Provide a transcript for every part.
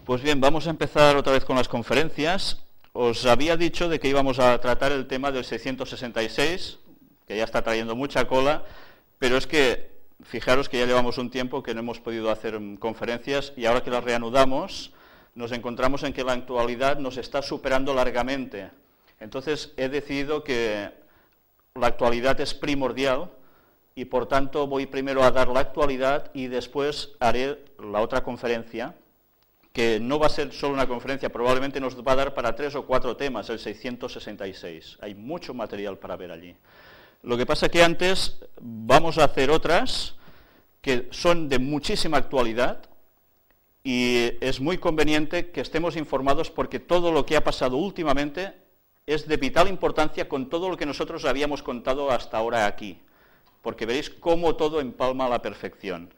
Pues bien, vamos a empezar otra vez con las conferencias. Os había dicho de que íbamos a tratar el tema del 666, que ya está trayendo mucha cola, pero es que, fijaros que ya llevamos un tiempo que no hemos podido hacer conferencias y ahora que las reanudamos, nos encontramos en que la actualidad nos está superando largamente. Entonces he decidido que la actualidad es primordial y por tanto voy primero a dar la actualidad y después haré la otra conferencia, que no va a ser solo una conferencia, probablemente nos va a dar para 3 o 4 temas, el 666. Hay mucho material para ver allí. Lo que pasa es que antes vamos a hacer otras que son de muchísima actualidad y es muy conveniente que estemos informados porque todo lo que ha pasado últimamente es de vital importancia con todo lo que nosotros habíamos contado hasta ahora aquí, porque veréis cómo todo empalma a la perfección.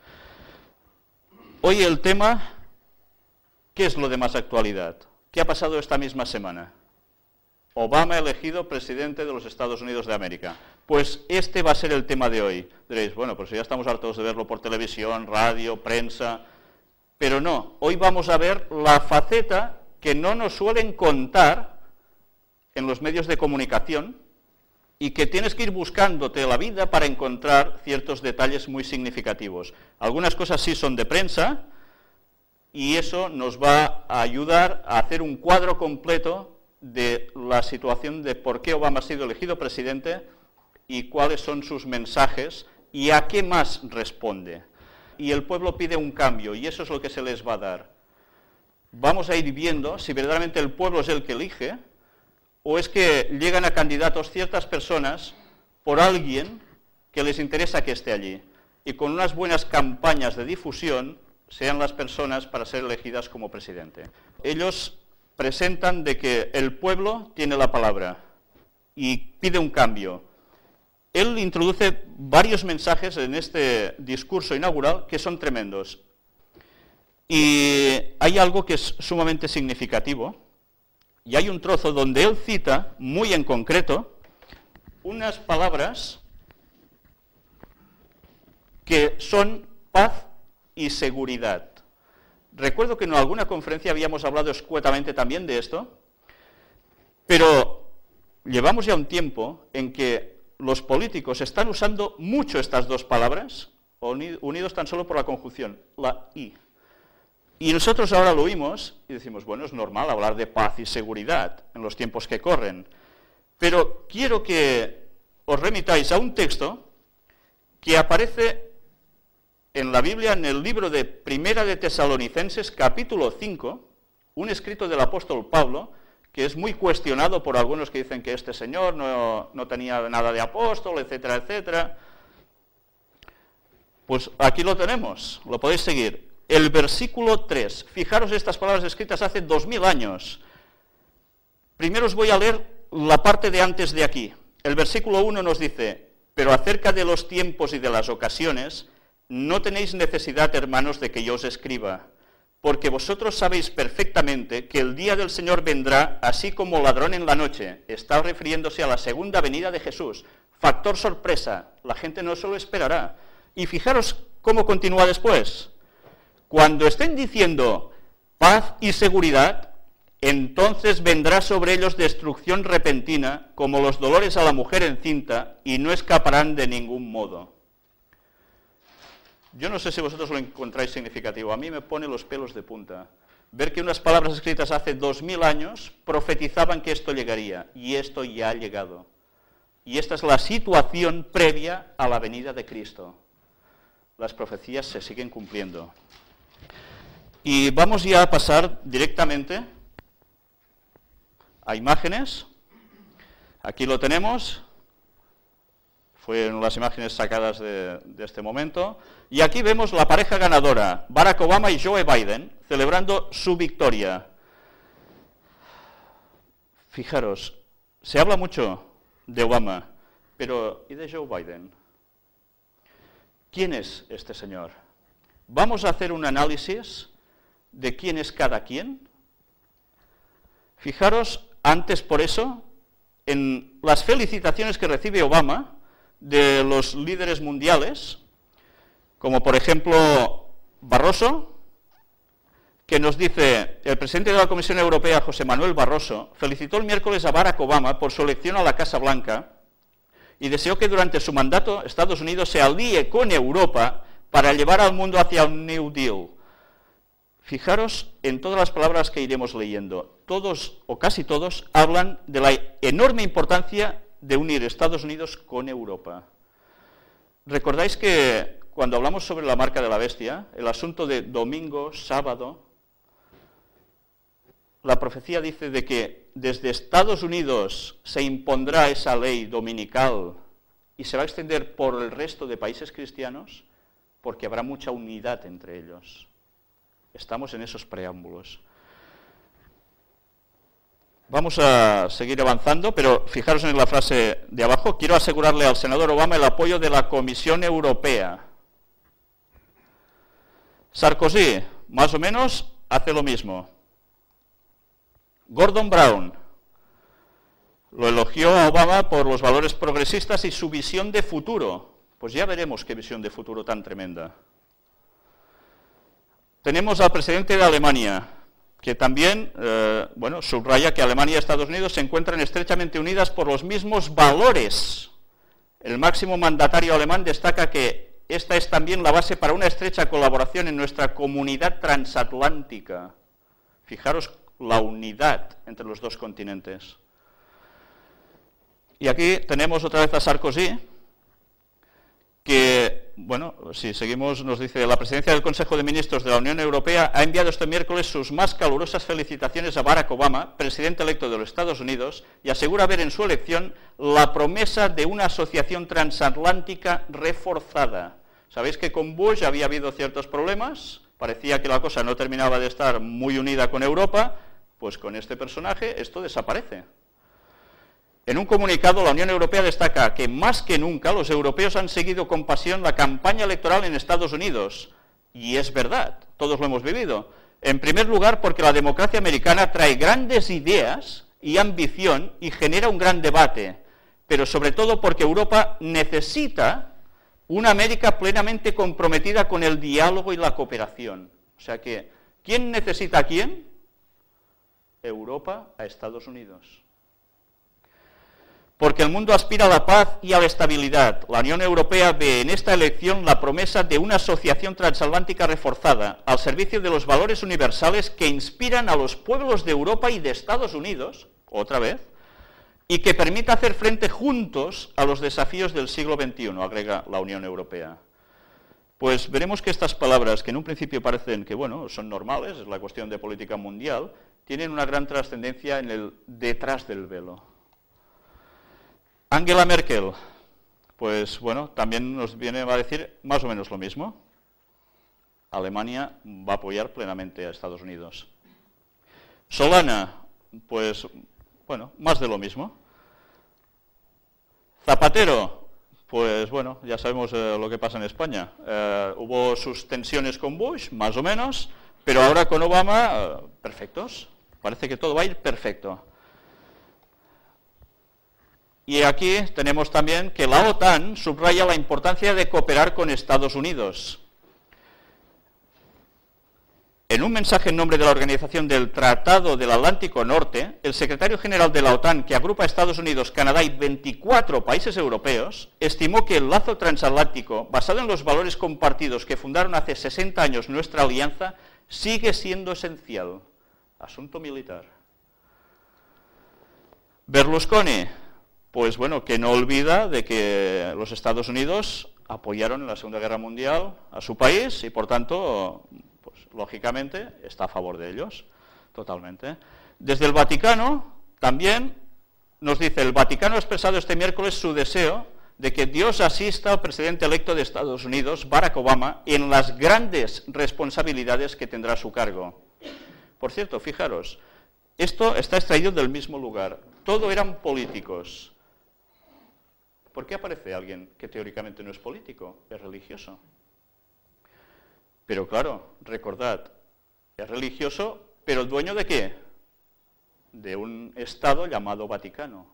Hoy el tema... ¿Qué es lo de más actualidad? ¿Qué ha pasado esta misma semana? Obama elegido presidente de los Estados Unidos de América. Pues este va a ser el tema de hoy. Diréis, bueno, pues ya estamos hartos de verlo por televisión, radio, prensa, pero no, hoy vamos a ver la faceta que no nos suelen contar en los medios de comunicación y que tienes que ir buscándote la vida para encontrar ciertos detalles muy significativos. Algunas cosas sí son de prensa, y eso nos va a ayudar a hacer un cuadro completo de la situación de por qué Obama ha sido elegido presidente y cuáles son sus mensajes y a qué más responde. Y el pueblo pide un cambio y eso es lo que se les va a dar. Vamos a ir viendo si verdaderamente el pueblo es el que elige o es que llegan a candidatos ciertas personas por alguien que les interesa que esté allí. Y con unas buenas campañas de difusión sean las personas para ser elegidas como presidente. Ellos presentan de que el pueblo tiene la palabra y pide un cambio. Él introduce varios mensajes en este discurso inaugural que son tremendos. Y hay algo que es sumamente significativo, y hay un trozo donde él cita, muy en concreto, unas palabras que son paz y seguridad. Recuerdo que en alguna conferencia habíamos hablado escuetamente también de esto, pero llevamos ya un tiempo en que los políticos están usando mucho estas dos palabras, unidos tan solo por la conjunción, la I. Y nosotros ahora lo oímos y decimos, bueno, es normal hablar de paz y seguridad en los tiempos que corren, pero quiero que os remitáis a un texto que aparece en la Biblia, en el libro de Primera de Tesalonicenses, capítulo 5, un escrito del apóstol Pablo, que es muy cuestionado por algunos que dicen que este señor no tenía nada de apóstol, etcétera, etcétera. Pues aquí lo tenemos, lo podéis seguir. El versículo 3, fijaros estas palabras escritas hace 2000 años. Primero os voy a leer la parte de antes de aquí. El versículo 1 nos dice, pero acerca de los tiempos y de las ocasiones, no tenéis necesidad, hermanos, de que yo os escriba, porque vosotros sabéis perfectamente que el día del Señor vendrá así como ladrón en la noche. Está refiriéndose a la segunda venida de Jesús. Factor sorpresa, la gente no se lo esperará. Y fijaros cómo continúa después. Cuando estén diciendo paz y seguridad, entonces vendrá sobre ellos destrucción repentina, como los dolores a la mujer encinta, y no escaparán de ningún modo. Yo no sé si vosotros lo encontráis significativo, a mí me pone los pelos de punta. Ver que unas palabras escritas hace 2000 años profetizaban que esto llegaría, y esto ya ha llegado. Y esta es la situación previa a la venida de Cristo. Las profecías se siguen cumpliendo. Y vamos ya a pasar directamente a imágenes. Aquí lo tenemos. Fueron las imágenes sacadas de este momento. Y aquí vemos la pareja ganadora, Barack Obama y Joe Biden, celebrando su victoria. Fijaros, se habla mucho de Obama, pero ¿y de Joe Biden? ¿Quién es este señor? Vamos a hacer un análisis de quién es cada quien. Fijaros, antes por eso, en las felicitaciones que recibe Obama de los líderes mundiales, como por ejemplo Barroso, que nos dice: el presidente de la Comisión Europea, José Manuel Barroso, felicitó el miércoles a Barack Obama por su elección a la Casa Blanca y deseó que durante su mandato Estados Unidos se alíe con Europa para llevar al mundo hacia un New Deal. Fijaros en todas las palabras que iremos leyendo. Todos, o casi todos, hablan de la enorme importancia de unir Estados Unidos con Europa. ¿Recordáis que cuando hablamos sobre la marca de la bestia, el asunto de domingo, sábado, la profecía dice de que desde Estados Unidos se impondrá esa ley dominical y se va a extender por el resto de países cristianos porque habrá mucha unidad entre ellos? Estamos en esos preámbulos. Vamos a seguir avanzando, pero fijaros en la frase de abajo: quiero asegurarle al senador Obama el apoyo de la Comisión Europea. Sarkozy, más o menos, hace lo mismo. Gordon Brown lo elogió a Obama por los valores progresistas y su visión de futuro. Pues ya veremos qué visión de futuro tan tremenda. Tenemos al presidente de Alemania, que también subraya que Alemania y Estados Unidos se encuentran estrechamente unidas por los mismos valores. El máximo mandatario alemán destaca que esta es también la base para una estrecha colaboración en nuestra comunidad transatlántica. Fijaros la unidad entre los dos continentes. Y aquí tenemos otra vez a Sarkozy, que, si seguimos, nos dice: la presidencia del Consejo de Ministros de la Unión Europea ha enviado este miércoles sus más calurosas felicitaciones a Barack Obama, presidente electo de los Estados Unidos, y asegura ver en su elección la promesa de una asociación transatlántica reforzada. Sabéis que con Bush había habido ciertos problemas, parecía que la cosa no terminaba de estar muy unida con Europa, pues con este personaje esto desaparece. En un comunicado, la Unión Europea destaca que más que nunca los europeos han seguido con pasión la campaña electoral en Estados Unidos. Y es verdad, todos lo hemos vivido. En primer lugar, porque la democracia americana trae grandes ideas y ambición y genera un gran debate, pero sobre todo porque Europa necesita una América plenamente comprometida con el diálogo y la cooperación. O sea que, ¿quién necesita a quién? Europa a Estados Unidos. Porque el mundo aspira a la paz y a la estabilidad. La Unión Europea ve en esta elección la promesa de una asociación transatlántica reforzada, al servicio de los valores universales que inspiran a los pueblos de Europa y de Estados Unidos, otra vez, y que permita hacer frente juntos a los desafíos del siglo XXI, agrega la Unión Europea. Pues veremos que estas palabras, que en un principio parecen que, son normales, es la cuestión de política mundial, tienen una gran trascendencia en el detrás del velo. Angela Merkel, pues también nos viene a decir más o menos lo mismo. Alemania va a apoyar plenamente a Estados Unidos. Solana, pues más de lo mismo. Zapatero, pues ya sabemos lo que pasa en España. Hubo sus tensiones con Bush, más o menos, pero ahora con Obama, perfectos. Parece que todo va a ir perfecto. Y aquí tenemos también que la OTAN subraya la importancia de cooperar con Estados Unidos. En un mensaje en nombre de la Organización del Tratado del Atlántico Norte, el secretario general de la OTAN, que agrupa a Estados Unidos, Canadá y 24 países europeos, estimó que el lazo transatlántico, basado en los valores compartidos que fundaron hace 60 años nuestra alianza, sigue siendo esencial. Asunto militar. Berlusconi, pues que no olvida de que los Estados Unidos apoyaron en la Segunda Guerra Mundial a su país y, por tanto, pues lógicamente está a favor de ellos, totalmente. Desde el Vaticano también nos dice: el Vaticano ha expresado este miércoles su deseo de que Dios asista al presidente electo de Estados Unidos, Barack Obama, en las grandes responsabilidades que tendrá a su cargo. Por cierto, fijaros, esto está extraído del mismo lugar. Todo eran políticos. ¿Por qué aparece alguien que teóricamente no es político? Es religioso. Pero claro, recordad, es religioso, pero ¿el dueño de qué? De un Estado llamado Vaticano.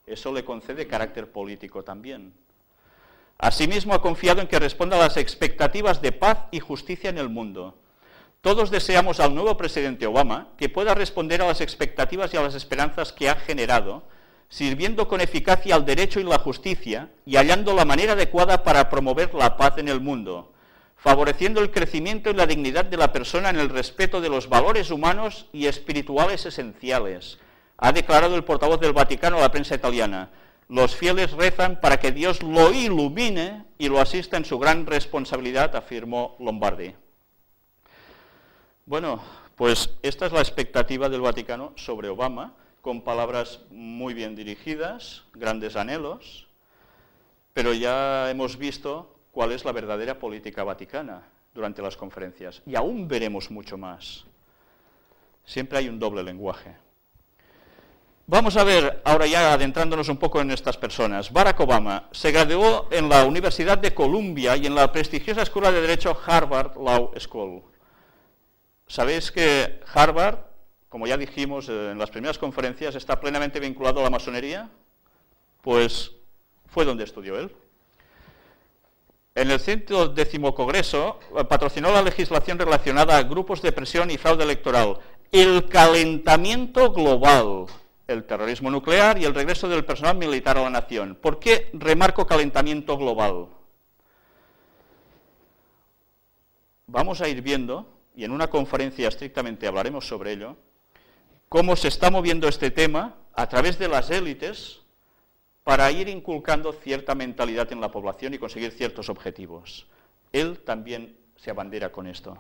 Eso le concede carácter político también. Asimismo, ha confiado en que responda a las expectativas de paz y justicia en el mundo. Todos deseamos al nuevo presidente Obama que pueda responder a las expectativas y a las esperanzas que ha generado, sirviendo con eficacia al derecho y la justicia y hallando la manera adecuada para promover la paz en el mundo, favoreciendo el crecimiento y la dignidad de la persona en el respeto de los valores humanos y espirituales esenciales, ha declarado el portavoz del Vaticano a la prensa italiana. Los fieles rezan para que Dios lo ilumine y lo asista en su gran responsabilidad, afirmó Lombardi. Bueno, pues esta es la expectativa del Vaticano sobre Obama, con palabras muy bien dirigidas, grandes anhelos, pero ya hemos visto cuál es la verdadera política vaticana durante las conferencias, y aún veremos mucho más. Siempre hay un doble lenguaje. Vamos a ver, ahora ya adentrándonos un poco en estas personas. Barack Obama se graduó en la Universidad de Columbia y en la prestigiosa Escuela de Derecho Harvard Law School. Sabéis que Harvard, como ya dijimos en las primeras conferencias, está plenamente vinculado a la masonería. Pues fue donde estudió él. En el 110º Congreso patrocinó la legislación relacionada a grupos de presión y fraude electoral, el calentamiento global, el terrorismo nuclear y el regreso del personal militar a la nación. ¿Por qué remarco calentamiento global? Vamos a ir viendo, y en una conferencia estrictamente hablaremos sobre ello, cómo se está moviendo este tema a través de las élites para ir inculcando cierta mentalidad en la población y conseguir ciertos objetivos. Él también se abandera con esto.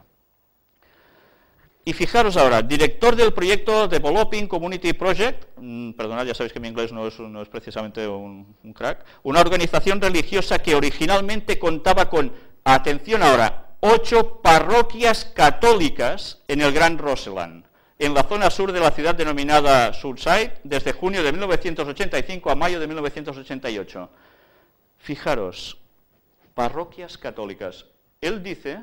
Y fijaros ahora, director del proyecto Developing Community Project, perdonad, ya sabéis que mi inglés no es precisamente un crack, una organización religiosa que originalmente contaba con, atención ahora, 8 parroquias católicas en el Gran Roseland, en la zona sur de la ciudad denominada Surfside, desde junio de 1985 a mayo de 1988. Fijaros, parroquias católicas. Él dice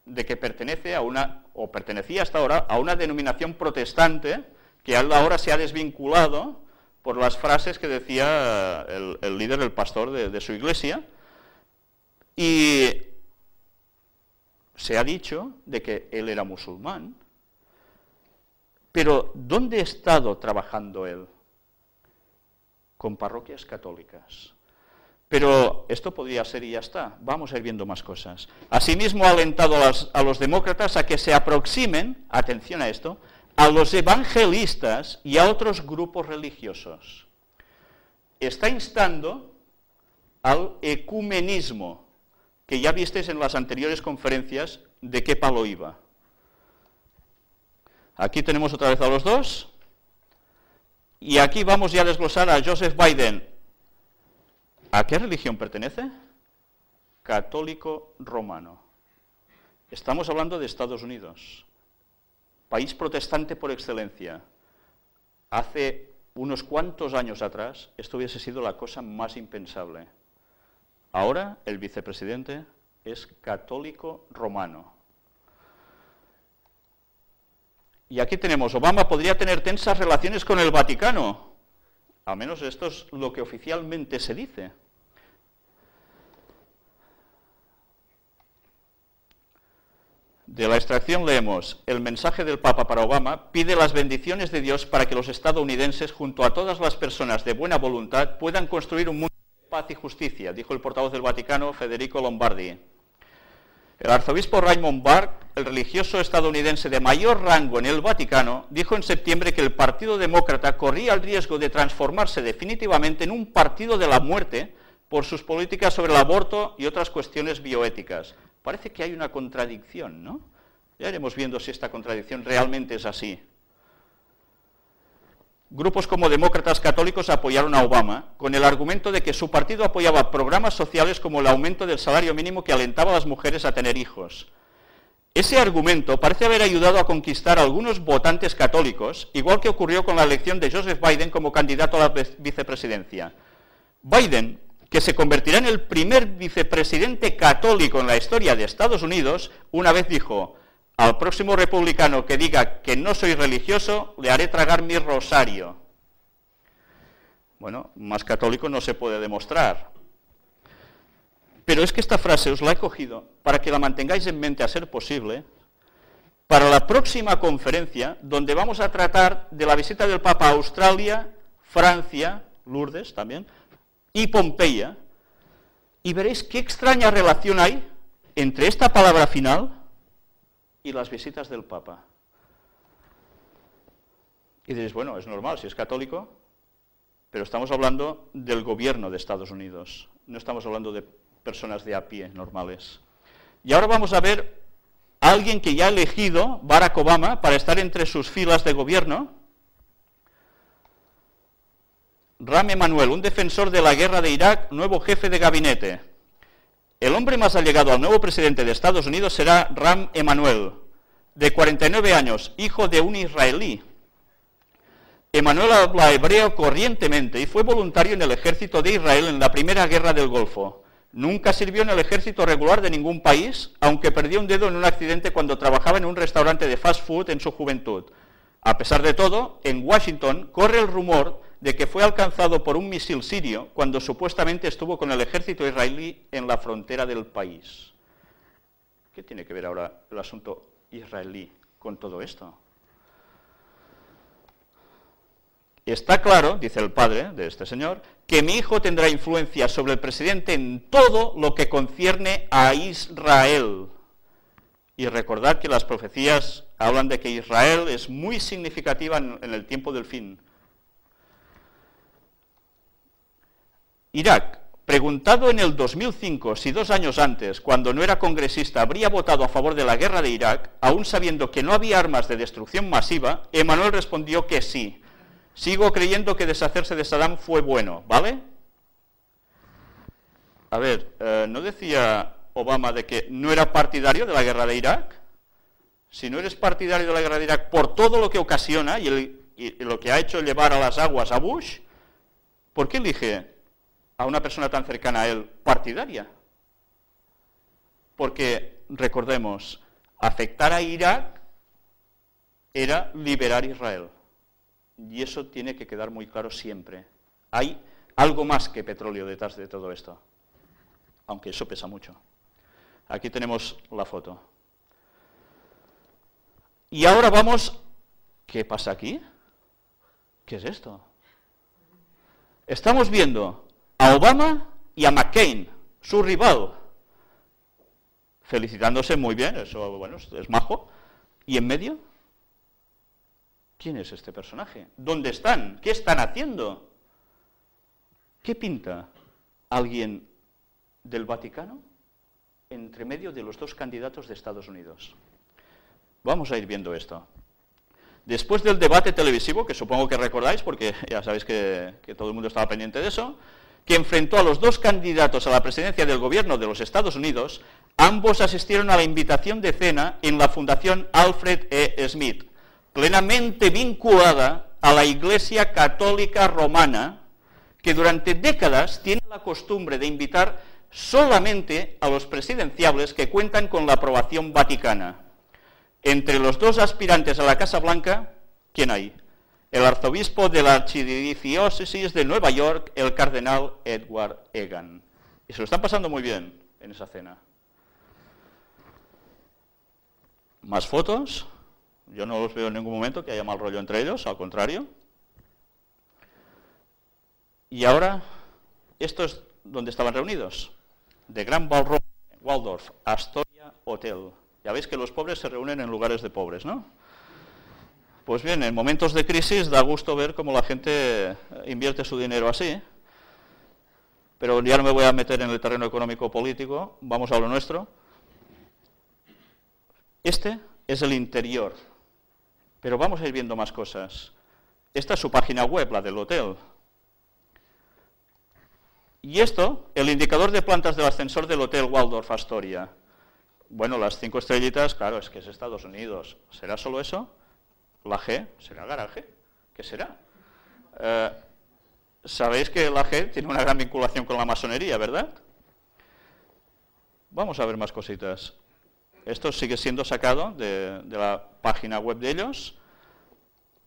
de que pertenece a o pertenecía hasta ahora, a una denominación protestante, que ahora se ha desvinculado por las frases que decía el líder, el pastor de su iglesia, y se ha dicho de que él era musulmán. Pero, ¿dónde ha estado trabajando él? Con parroquias católicas. Pero esto podría ser y ya está. Vamos a ir viendo más cosas. Asimismo, ha alentado a los demócratas a que se aproximen, atención a esto, a los evangelistas y a otros grupos religiosos. Está instando al ecumenismo, que ya visteis en las anteriores conferencias de qué palo iba. Aquí tenemos otra vez a los dos, y aquí vamos ya a desglosar a Joseph Biden. ¿A qué religión pertenece? Católico romano. Estamos hablando de Estados Unidos, país protestante por excelencia. Hace unos cuantos años atrás esto hubiese sido la cosa más impensable. Ahora el vicepresidente es católico romano. Y aquí tenemos, Obama podría tener tensas relaciones con el Vaticano. Al menos esto es lo que oficialmente se dice. De la extracción leemos, el mensaje del Papa para Obama pide las bendiciones de Dios para que los estadounidenses, junto a todas las personas de buena voluntad, puedan construir un mundo de paz y justicia, dijo el portavoz del Vaticano, Federico Lombardi. El arzobispo Raymond Burke, el religioso estadounidense de mayor rango en el Vaticano, dijo en septiembre que el Partido Demócrata corría el riesgo de transformarse definitivamente en un partido de la muerte por sus políticas sobre el aborto y otras cuestiones bioéticas. Parece que hay una contradicción, ¿no? Ya iremos viendo si esta contradicción realmente es así. Grupos como demócratas católicos apoyaron a Obama con el argumento de que su partido apoyaba programas sociales como el aumento del salario mínimo que alentaba a las mujeres a tener hijos. Ese argumento parece haber ayudado a conquistar a algunos votantes católicos, igual que ocurrió con la elección de Joseph Biden como candidato a la vicepresidencia. Biden, que se convertirá en el primer vicepresidente católico en la historia de Estados Unidos, una vez dijo, al próximo republicano que diga que no soy religioso, le haré tragar mi rosario. Bueno, más católico no se puede demostrar. Pero es que esta frase os la he cogido para que la mantengáis en mente a ser posible, para la próxima conferencia, donde vamos a tratar de la visita del Papa a Australia, Francia, Lourdes también, y Pompeya, y veréis qué extraña relación hay entre esta palabra final y las visitas del Papa. Y diréis, bueno, es normal, si es católico, pero estamos hablando del gobierno de Estados Unidos, no estamos hablando de personas de a pie normales. Y ahora vamos a ver a alguien que ya ha elegido Barack Obama para estar entre sus filas de gobierno, Rahm Emanuel, un defensor de la guerra de Irak, nuevo jefe de gabinete. El hombre más allegado al nuevo presidente de Estados Unidos será Rahm Emanuel, de 49 años, hijo de un israelí. Emanuel habla hebreo corrientemente y fue voluntario en el ejército de Israel en la primera guerra del Golfo. Nunca sirvió en el ejército regular de ningún país, aunque perdió un dedo en un accidente cuando trabajaba en un restaurante de fast food en su juventud. A pesar de todo, en Washington corre el rumor de que fue alcanzado por un misil sirio cuando supuestamente estuvo con el ejército israelí en la frontera del país. ¿Qué tiene que ver ahora el asunto israelí con todo esto? Está claro, dice el padre de este señor, que mi hijo tendrá influencia sobre el presidente en todo lo que concierne a Israel. Y recordad que las profecías hablan de que Israel es muy significativa en el tiempo del fin. Irak, preguntado en el 2005 si 2 años antes, cuando no era congresista, habría votado a favor de la guerra de Irak, aún sabiendo que no había armas de destrucción masiva, Emanuel respondió que sí. Sigo creyendo que deshacerse de Saddam fue bueno, ¿vale? A ver, ¿no decía Obama de que no era partidario de la guerra de Irak? Si no eres partidario de la guerra de Irak por todo lo que ocasiona y lo que ha hecho llevar a las aguas a Bush, ¿por qué elige a una persona tan cercana a él partidaria? Porque, recordemos, afectar a Irak era liberar a Israel. Y eso tiene que quedar muy claro siempre. Hay algo más que petróleo detrás de todo esto, aunque eso pesa mucho. Aquí tenemos la foto. Y ahora vamos, ¿qué pasa aquí? ¿Qué es esto? Estamos viendo a Obama y a McCain, su rival, felicitándose muy bien, eso bueno, es majo, y en medio, ¿quién es este personaje? ¿Dónde están? ¿Qué están haciendo? ¿Qué pinta alguien del Vaticano entre medio de los 2 candidatos de Estados Unidos? Vamos a ir viendo esto. Después del debate televisivo, que supongo que recordáis, porque ya sabéis que todo el mundo estaba pendiente de eso, que enfrentó a los 2 candidatos a la presidencia del gobierno de los Estados Unidos, ambos asistieron a la invitación de cena en la Fundación Alfred E. Smith, plenamente vinculada a la Iglesia Católica Romana, que durante décadas tiene la costumbre de invitar solamente a los presidenciables que cuentan con la aprobación vaticana. Entre los 2 aspirantes a la Casa Blanca, ¿quién hay? El arzobispo de la archidiócesis de Nueva York, el cardenal Edward Egan. Y se lo están pasando muy bien en esa cena. Más fotos. Yo no los veo en ningún momento que haya mal rollo entre ellos, al contrario. Y ahora, esto es donde estaban reunidos. De Grand Ballroom, Waldorf, Astoria Hotel. Ya veis que los pobres se reúnen en lugares de pobres, ¿no? Pues bien, en momentos de crisis da gusto ver cómo la gente invierte su dinero así. Pero ya no me voy a meter en el terreno económico-político, vamos a lo nuestro. Este es el interior, pero vamos a ir viendo más cosas. Esta es su página web, la del hotel. Y esto, el indicador de plantas del ascensor del Hotel Waldorf Astoria. Bueno, las 5 estrellitas, claro, es que es Estados Unidos. ¿Será solo eso? ¿La G? ¿Será garaje? ¿Qué será? Sabéis que la G tiene una gran vinculación con la masonería, ¿verdad? Vamos a ver más cositas. Esto sigue siendo sacado de la página web de ellos.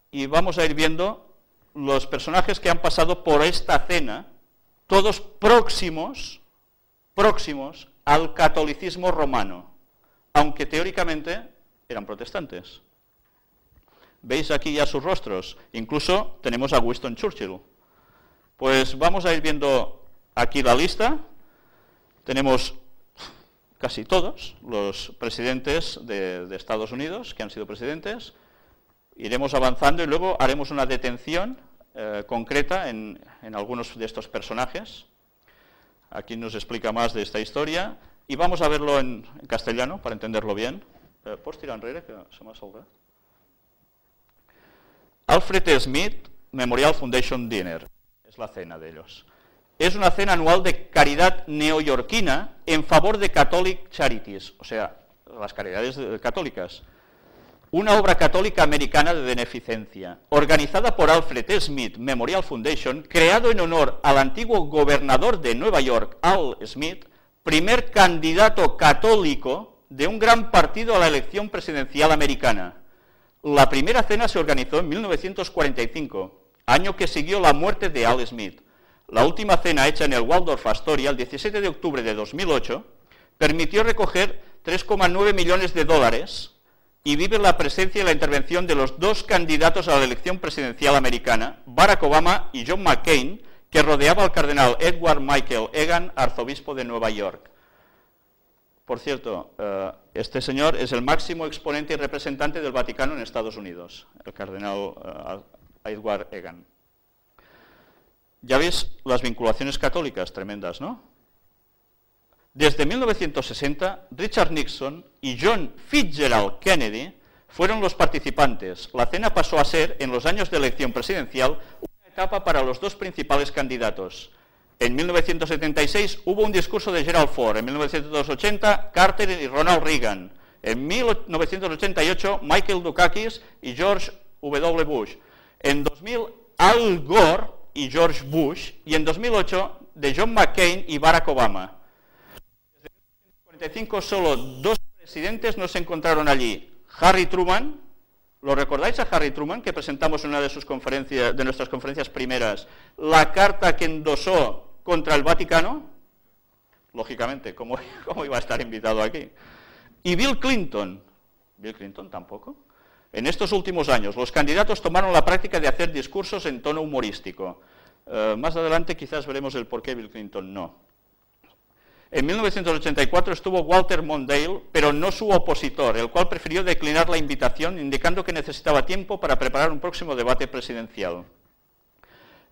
Y vamos a ir viendo los personajes que han pasado por esta cena, todos próximos al catolicismo romano, aunque teóricamente eran protestantes. ¿Veis aquí ya sus rostros? Incluso tenemos a Winston Churchill. Pues vamos a ir viendo aquí la lista. Tenemos casi todos los presidentes de Estados Unidos que han sido presidentes. Iremos avanzando y luego haremos una detención concreta en algunos de estos personajes. Aquí nos explica más de esta historia y vamos a verlo en castellano para entenderlo bien. ¿Pots tirar enrere, que se m'ha salvat? Alfred Smith Memorial Foundation Dinner. Es la cena de ellos. Es una cena anual de caridad neoyorquina en favor de Catholic Charities, o sea, las caridades católicas. Una obra católica americana de beneficencia, organizada por Alfred Smith Memorial Foundation, creado en honor al antiguo gobernador de Nueva York, Al Smith, primer candidato católico de un gran partido a la elección presidencial americana. La primera cena se organizó en 1945, año que siguió la muerte de Al Smith. La última cena hecha en el Waldorf Astoria, el 17 de octubre de 2008, permitió recoger 3,9 millones de dólares y vive la presencia y la intervención de los dos candidatos a la elección presidencial americana, Barack Obama y John McCain, que rodeaba al cardenal Edward Michael Egan, arzobispo de Nueva York. Por cierto, este señor es el máximo exponente y representante del Vaticano en Estados Unidos, el cardenal Edward Egan. Ya veis las vinculaciones católicas tremendas, ¿no? Desde 1960, Richard Nixon y John Fitzgerald Kennedy fueron los participantes. La cena pasó a ser, en los años de elección presidencial, una etapa para los dos principales candidatos. En 1976 hubo un discurso de Gerald Ford, en 1980 Carter y Ronald Reagan, en 1988 Michael Dukakis y George W. Bush, en 2000 Al Gore y George Bush, y en 2008 de John McCain y Barack Obama. Desde 1945 solo dos presidentes no se encontraron allí. Harry Truman, ¿lo recordáis a Harry Truman, que presentamos en una de sus conferencias, de nuestras conferencias primeras, la carta que endosó contra el Vaticano? Lógicamente, ¿cómo iba a estar invitado aquí? Y Bill Clinton. Bill Clinton tampoco. En estos últimos años, los candidatos tomaron la práctica de hacer discursos en tono humorístico. Más adelante quizás veremos el por qué Bill Clinton no. En 1984 estuvo Walter Mondale, pero no su opositor, el cual prefirió declinar la invitación, indicando que necesitaba tiempo para preparar un próximo debate presidencial.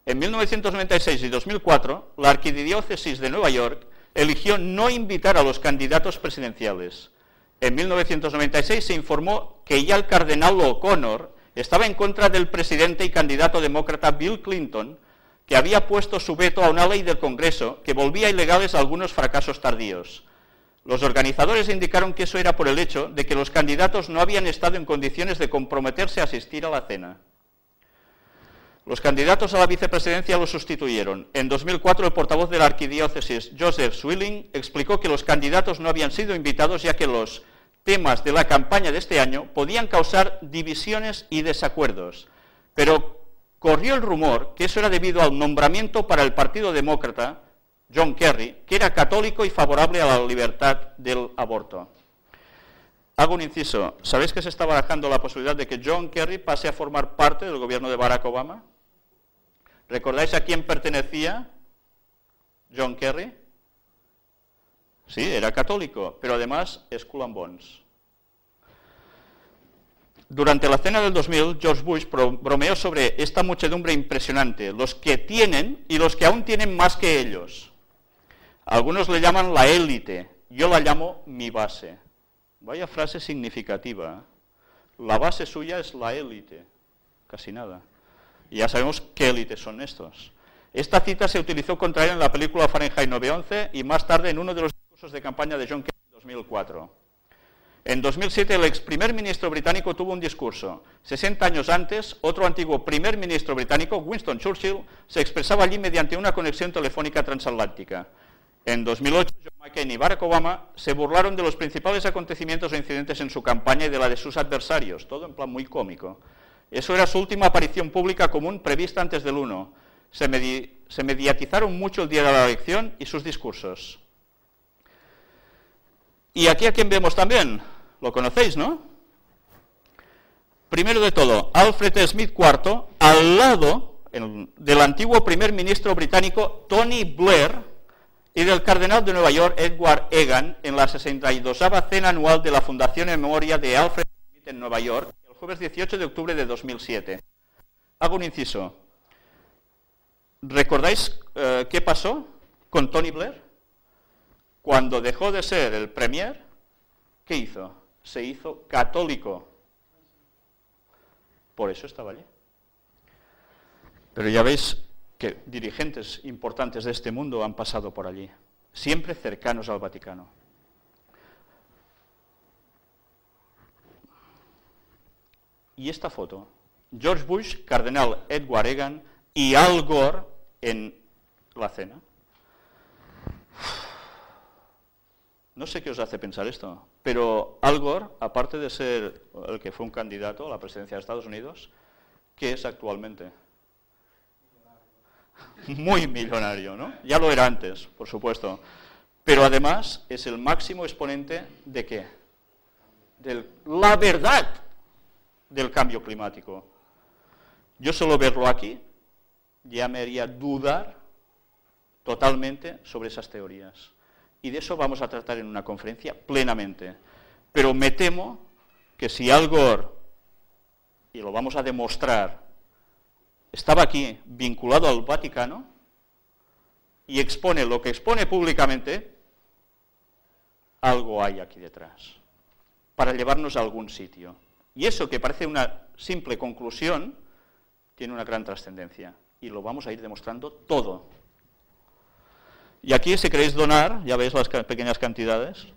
En 1996 y 2004, la Arquidiócesis de Nueva York eligió no invitar a los candidatos presidenciales. En 1996 se informó que ya el cardenal O'Connor estaba en contra del presidente y candidato demócrata Bill Clinton, que había puesto su veto a una ley del Congreso que volvía ilegales algunos fracasos tardíos. Los organizadores indicaron que eso era por el hecho de que los candidatos no habían estado en condiciones de comprometerse a asistir a la cena. Los candidatos a la vicepresidencia los sustituyeron. En 2004, el portavoz de la arquidiócesis, Joseph Swilling, explicó que los candidatos no habían sido invitados ya que los temas de la campaña de este año podían causar divisiones y desacuerdos. Pero corrió el rumor que eso era debido al nombramiento para el Partido Demócrata, John Kerry, que era católico y favorable a la libertad del aborto. Hago un inciso. ¿Sabéis que se está barajando la posibilidad de que John Kerry pase a formar parte del gobierno de Barack Obama? ¿Recordáis a quién pertenecía John Kerry? Sí, era católico, pero además es Skull and Bones. Durante la cena del 2000, George Bush bromeó sobre esta muchedumbre impresionante, los que tienen y los que aún tienen más que ellos. Algunos le llaman la élite, yo la llamo mi base. Vaya frase significativa. La base suya es la élite, casi nada. Y ya sabemos qué élites son estos. Esta cita se utilizó contra él en la película Fahrenheit 9/11 y más tarde en uno de los discursos de campaña de John Kerry en 2004. En 2007 el ex primer ministro británico tuvo un discurso. 60 años antes, otro antiguo primer ministro británico, Winston Churchill, se expresaba allí mediante una conexión telefónica transatlántica. En 2008, John McCain y Barack Obama se burlaron de los principales acontecimientos o incidentes en su campaña y de la de sus adversarios, todo en plan muy cómico. Eso era su última aparición pública común prevista antes del 1. Se mediatizaron mucho el día de la elección y sus discursos. Y aquí a quién vemos también, lo conocéis, ¿no? primero de todo, Alfred Smith IV, al lado del antiguo primer ministro británico Tony Blair y del cardenal de Nueva York Edward Egan en la 62ª cena anual de la Fundación en Memoria de Alfred Smith en Nueva York, el jueves 18 de octubre de 2007. Hago un inciso. ¿Recordáis qué pasó con Tony Blair? Cuando dejó de ser el premier, ¿qué hizo? Se hizo católico. Por eso estaba allí. Pero ya veis que dirigentes importantes de este mundo han pasado por allí, siempre cercanos al Vaticano. Y esta foto, George Bush, cardenal Edward Egan y Al Gore en la cena. No sé qué os hace pensar esto, pero Al Gore, aparte de ser el que fue un candidato a la presidencia de Estados Unidos, ¿qué es actualmente? Muy millonario, ¿no? Ya lo era antes, por supuesto. Pero además es el máximo exponente ¿de qué? De la verdad del cambio climático. Yo solo verlo aquí ya me haría dudar totalmente sobre esas teorías. Y de eso vamos a tratar en una conferencia plenamente. Pero me temo que si Al Gore, y lo vamos a demostrar, estaba aquí vinculado al Vaticano y expone lo que expone públicamente, algo hay aquí detrás, para llevarnos a algún sitio. Y eso que parece una simple conclusión, tiene una gran trascendencia. Y lo vamos a ir demostrando todo. Y aquí, si queréis donar, ya veis las pequeñas cantidades.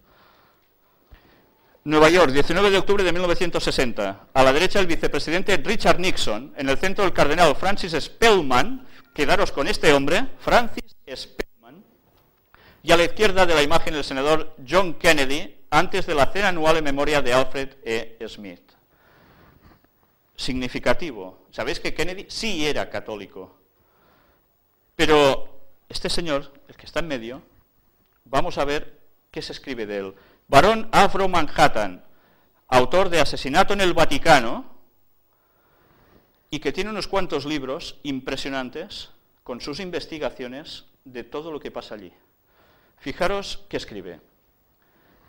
Nueva York, 19 de octubre de 1960. A la derecha el vicepresidente Richard Nixon. En el centro el cardenal Francis Spellman. Quedaros con este hombre, Francis Spellman. Y a la izquierda de la imagen el senador John Kennedy, antes de la cena anual en memoria de Alfred E. Smith. Significativo. Sabéis que Kennedy sí era católico. Pero este señor, el que está en medio, vamos a ver qué se escribe de él. Barón Avro Manhattan, autor de Asesinato en el Vaticano, y que tiene unos cuantos libros impresionantes con sus investigaciones de todo lo que pasa allí. Fijaros qué escribe.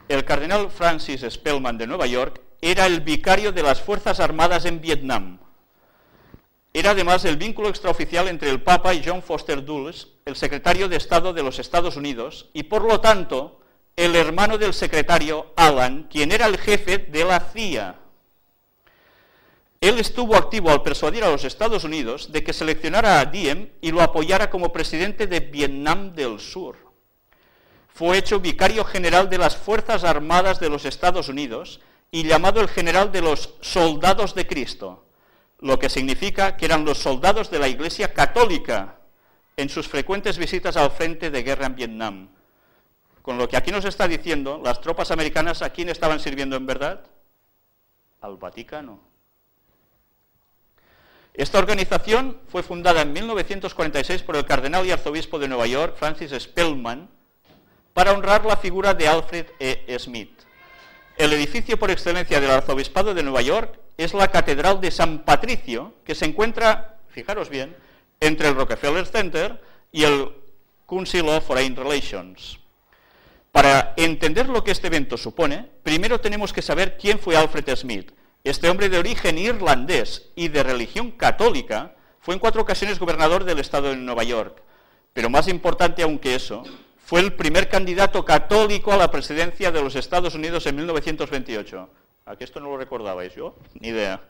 El cardenal Francis Spellman de Nueva York era el vicario de las Fuerzas Armadas en Vietnam. Era además el vínculo extraoficial entre el Papa y John Foster Dulles, el secretario de Estado de los Estados Unidos, y por lo tanto el hermano del secretario Alan, quien era el jefe de la CIA. Él estuvo activo al persuadir a los Estados Unidos de que seleccionara a Diem y lo apoyara como presidente de Vietnam del Sur. Fue hecho vicario general de las Fuerzas Armadas de los Estados Unidos y llamado el general de los Soldados de Cristo, lo que significa que eran los soldados de la Iglesia Católica en sus frecuentes visitas al frente de guerra en Vietnam. Con lo que aquí nos está diciendo, las tropas americanas, ¿a quién estaban sirviendo en verdad? Al Vaticano. Esta organización fue fundada en 1946 por el cardenal y arzobispo de Nueva York, Francis Spellman, para honrar la figura de Alfred E. Smith. El edificio por excelencia del arzobispado de Nueva York es la Catedral de San Patricio, que se encuentra, fijaros bien, entre el Rockefeller Center y el Council of Foreign Relations. Para entender lo que este evento supone, primero tenemos que saber quién fue Alfred Smith. Este hombre de origen irlandés y de religión católica fue en 4 ocasiones gobernador del estado de Nueva York. Pero más importante aún que eso, fue el primer candidato católico a la presidencia de los Estados Unidos en 1928. ¿A qué esto no lo recordabais yo? Ni idea.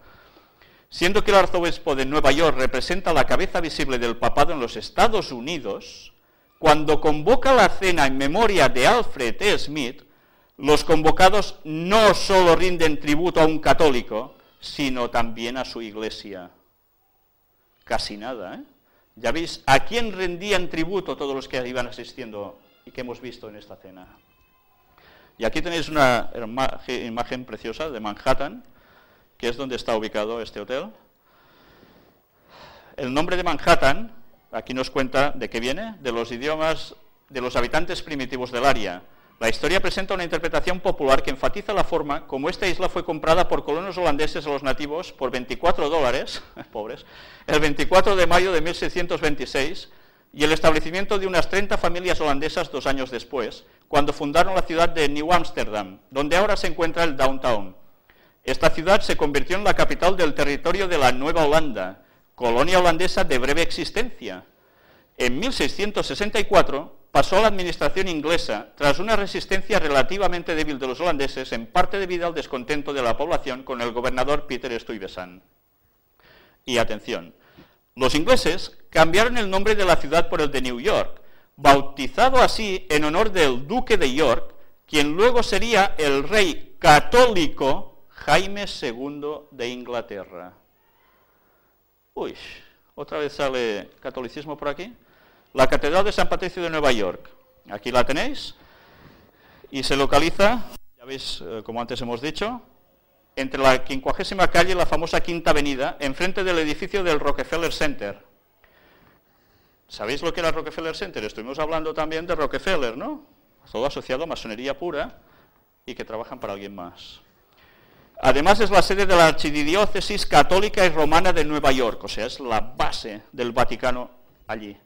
Siendo que el arzobispo de Nueva York representa la cabeza visible del papado en los Estados Unidos, cuando convoca la cena en memoria de Alfred E. Smith, los convocados no solo rinden tributo a un católico, sino también a su iglesia. Casi nada, ¿eh? Ya veis a quién rendían tributo todos los que iban asistiendo y que hemos visto en esta cena. Y aquí tenéis una imagen preciosa de Manhattan, que es donde está ubicado este hotel. El nombre de Manhattan, aquí nos cuenta de qué viene, de los idiomas de los habitantes primitivos del área. La historia presenta una interpretación popular que enfatiza la forma como esta isla fue comprada por colonos holandeses a los nativos por $24, pobres, el 24 de mayo de 1626, y el establecimiento de unas 30 familias holandesas 2 años después, cuando fundaron la ciudad de New Amsterdam, donde ahora se encuentra el downtown. Esta ciudad se convirtió en la capital del territorio de la Nueva Holanda, colonia holandesa de breve existencia. En 1664 pasó a la administración inglesa tras una resistencia relativamente débil de los holandeses, en parte debida al descontento de la población con el gobernador Peter Stuyvesant. Y atención, los ingleses cambiaron el nombre de la ciudad por el de New York, bautizado así en honor del duque de York, quien luego sería el rey católico Jaime II de Inglaterra. Uy, otra vez sale catolicismo por aquí. La Catedral de San Patricio de Nueva York, aquí la tenéis, y se localiza, ya veis, como antes hemos dicho, entre la 50ª calle y la famosa Quinta Avenida, enfrente del edificio del Rockefeller Center. ¿Sabéis lo que era el Rockefeller Center? Estuvimos hablando también de Rockefeller, ¿no? Todo asociado a masonería pura y que trabajan para alguien más. Además es la sede de la Archidiócesis Católica y Romana de Nueva York, o sea, es la base del Vaticano allí.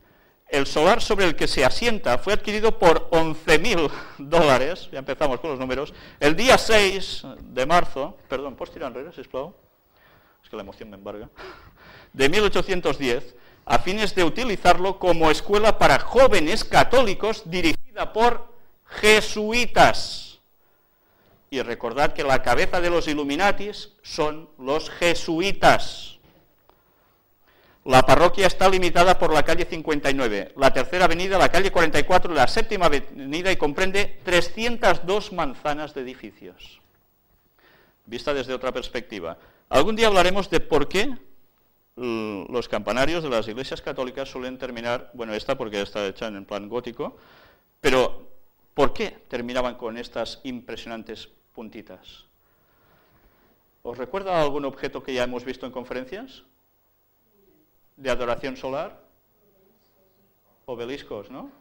El solar sobre el que se asienta fue adquirido por $11.000, ya empezamos con los números, el día 6 de marzo, perdón, ¿puedes tirar enrere, sisplau? Es que la emoción me embarga, de 1810, a fines de utilizarlo como escuela para jóvenes católicos dirigida por jesuitas. Y recordad que la cabeza de los Illuminatis son los jesuitas. La parroquia está limitada por la calle 59, la tercera avenida, la calle 44 y la séptima avenida, y comprende 302 manzanas de edificios. Vista desde otra perspectiva. Algún día hablaremos de por qué los campanarios de las iglesias católicas suelen terminar, bueno, esta porque está hecha en plan gótico, pero ¿por qué terminaban con estas impresionantes puntitas? ¿Os recuerda algún objeto que ya hemos visto en conferencias? De adoración solar, obeliscos, ¿no?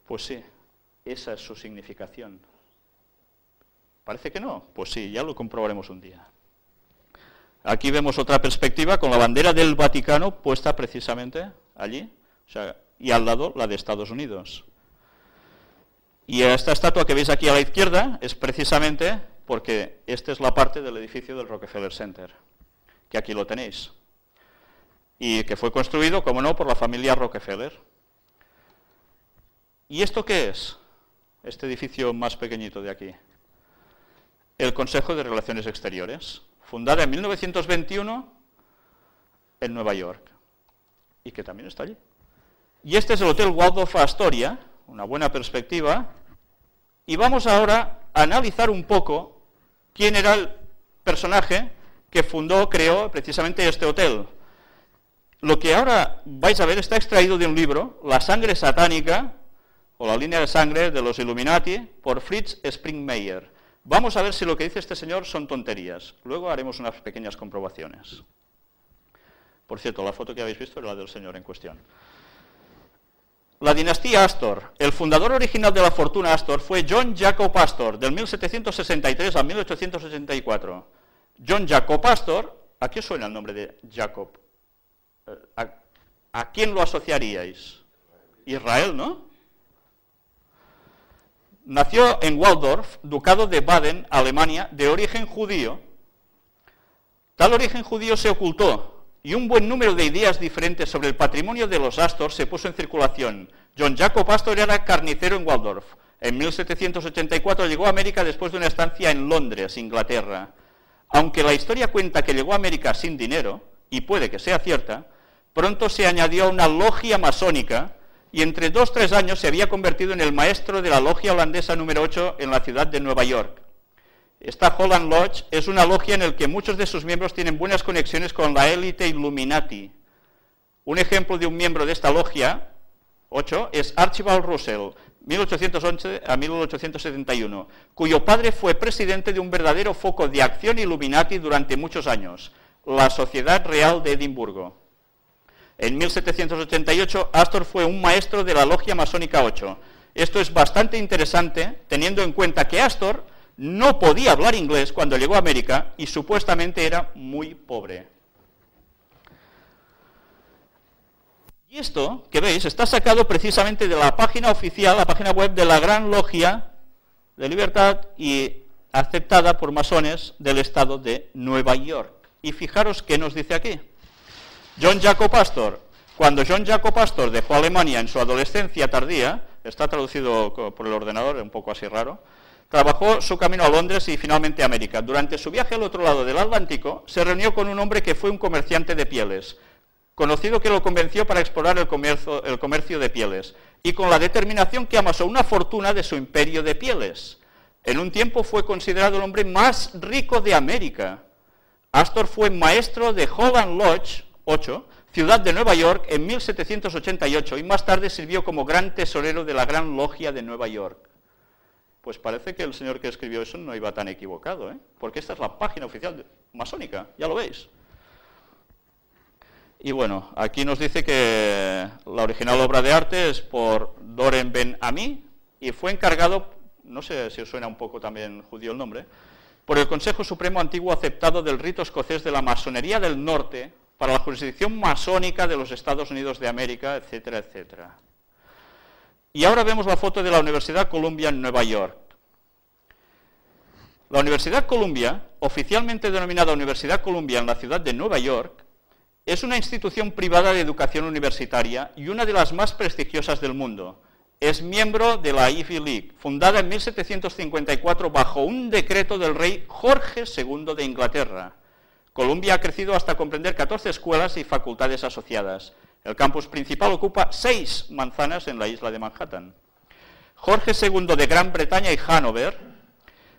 Pues sí, esa es su significación. ¿Parece que no? Pues sí, ya lo comprobaremos un día. Aquí vemos otra perspectiva con la bandera del Vaticano puesta precisamente allí, o sea, y al lado la de Estados Unidos. Y esta estatua que veis aquí a la izquierda es precisamente porque esta es la parte del edificio del Rockefeller Center, que aquí lo tenéis. Y que fue construido, como no, por la familia Rockefeller. ¿Y esto qué es? Este edificio más pequeñito de aquí. El Consejo de Relaciones Exteriores, fundada en 1921 en Nueva York, y que también está allí. Y este es el Hotel Waldorf Astoria, una buena perspectiva, y vamos ahora a analizar un poco quién era el personaje que creó precisamente este hotel. Lo que ahora vais a ver está extraído de un libro, La sangre satánica, o la línea de sangre de los Illuminati, por Fritz Springmeier. Vamos a ver si lo que dice este señor son tonterías. Luego haremos unas pequeñas comprobaciones. Por cierto, la foto que habéis visto era la del señor en cuestión. La dinastía Astor. El fundador original de la fortuna Astor fue John Jacob Astor, del 1763 a 1884. John Jacob Astor, ¿a qué suena el nombre de Jacob? ¿A quién lo asociaríais? Israel, ¿no? Nació en Waldorf, ducado de Baden, Alemania, de origen judío. Tal origen judío se ocultó, y un buen número de ideas diferentes sobre el patrimonio de los Astor se puso en circulación. John Jacob Astor era carnicero en Waldorf. En 1784 llegó a América después de una estancia en Londres, Inglaterra. Aunque la historia cuenta que llegó a América sin dinero, y puede que sea cierta, pronto se añadió a una logia masónica, y entre 2 o 3 años se había convertido en el maestro de la logia holandesa número 8 en la ciudad de Nueva York. Esta Holland Lodge es una logia en la que muchos de sus miembros tienen buenas conexiones con la élite Illuminati. Un ejemplo de un miembro de esta logia 8 es Archibald Russell, 1811 a 1871, cuyo padre fue presidente de un verdadero foco de acción Illuminati durante muchos años, la Sociedad Real de Edimburgo. En 1788, Astor fue un maestro de la logia masónica 8, Esto es bastante interesante, teniendo en cuenta que Astor no podía hablar inglés cuando llegó a América y supuestamente era muy pobre. Y esto, que veis, está sacado precisamente de la página oficial, la página web de la Gran Logia de Libertad y aceptada por masones del estado de Nueva York. Y fijaros qué nos dice aquí. John Jacob Astor. Cuando John Jacob Astor dejó Alemania en su adolescencia tardía, está traducido por el ordenador, un poco así raro, trabajó su camino a Londres y finalmente a América. Durante su viaje al otro lado del Atlántico, se reunió con un hombre que fue un comerciante de pieles, conocido que lo convenció para explorar el comercio de pieles, y con la determinación que amasó una fortuna de su imperio de pieles. En un tiempo fue considerado el hombre más rico de América. Astor fue maestro de Holland Lodge 8, ciudad de Nueva York, en 1788, y más tarde sirvió como gran tesorero de la Gran Logia de Nueva York. Pues parece que el señor que escribió eso no iba tan equivocado, porque esta es la página oficial masónica, ya lo veis. Y bueno, aquí nos dice que la original obra de arte es por Doren Ben-Ami y fue encargado, no sé si os suena un poco también judío el nombre, por el Consejo Supremo Antiguo aceptado del rito escocés de la Masonería del Norte para la jurisdicción masónica de los Estados Unidos de América, etcétera, etcétera. Y ahora vemos la foto de la Universidad Columbia en Nueva York. La Universidad Columbia, oficialmente denominada Universidad Columbia en la ciudad de Nueva York, es una institución privada de educación universitaria y una de las más prestigiosas del mundo. Es miembro de la Ivy League, fundada en 1754 bajo un decreto del rey Jorge II de Inglaterra. Columbia ha crecido hasta comprender 14 escuelas y facultades asociadas. El campus principal ocupa 6 manzanas en la isla de Manhattan. Jorge II de Gran Bretaña y Hannover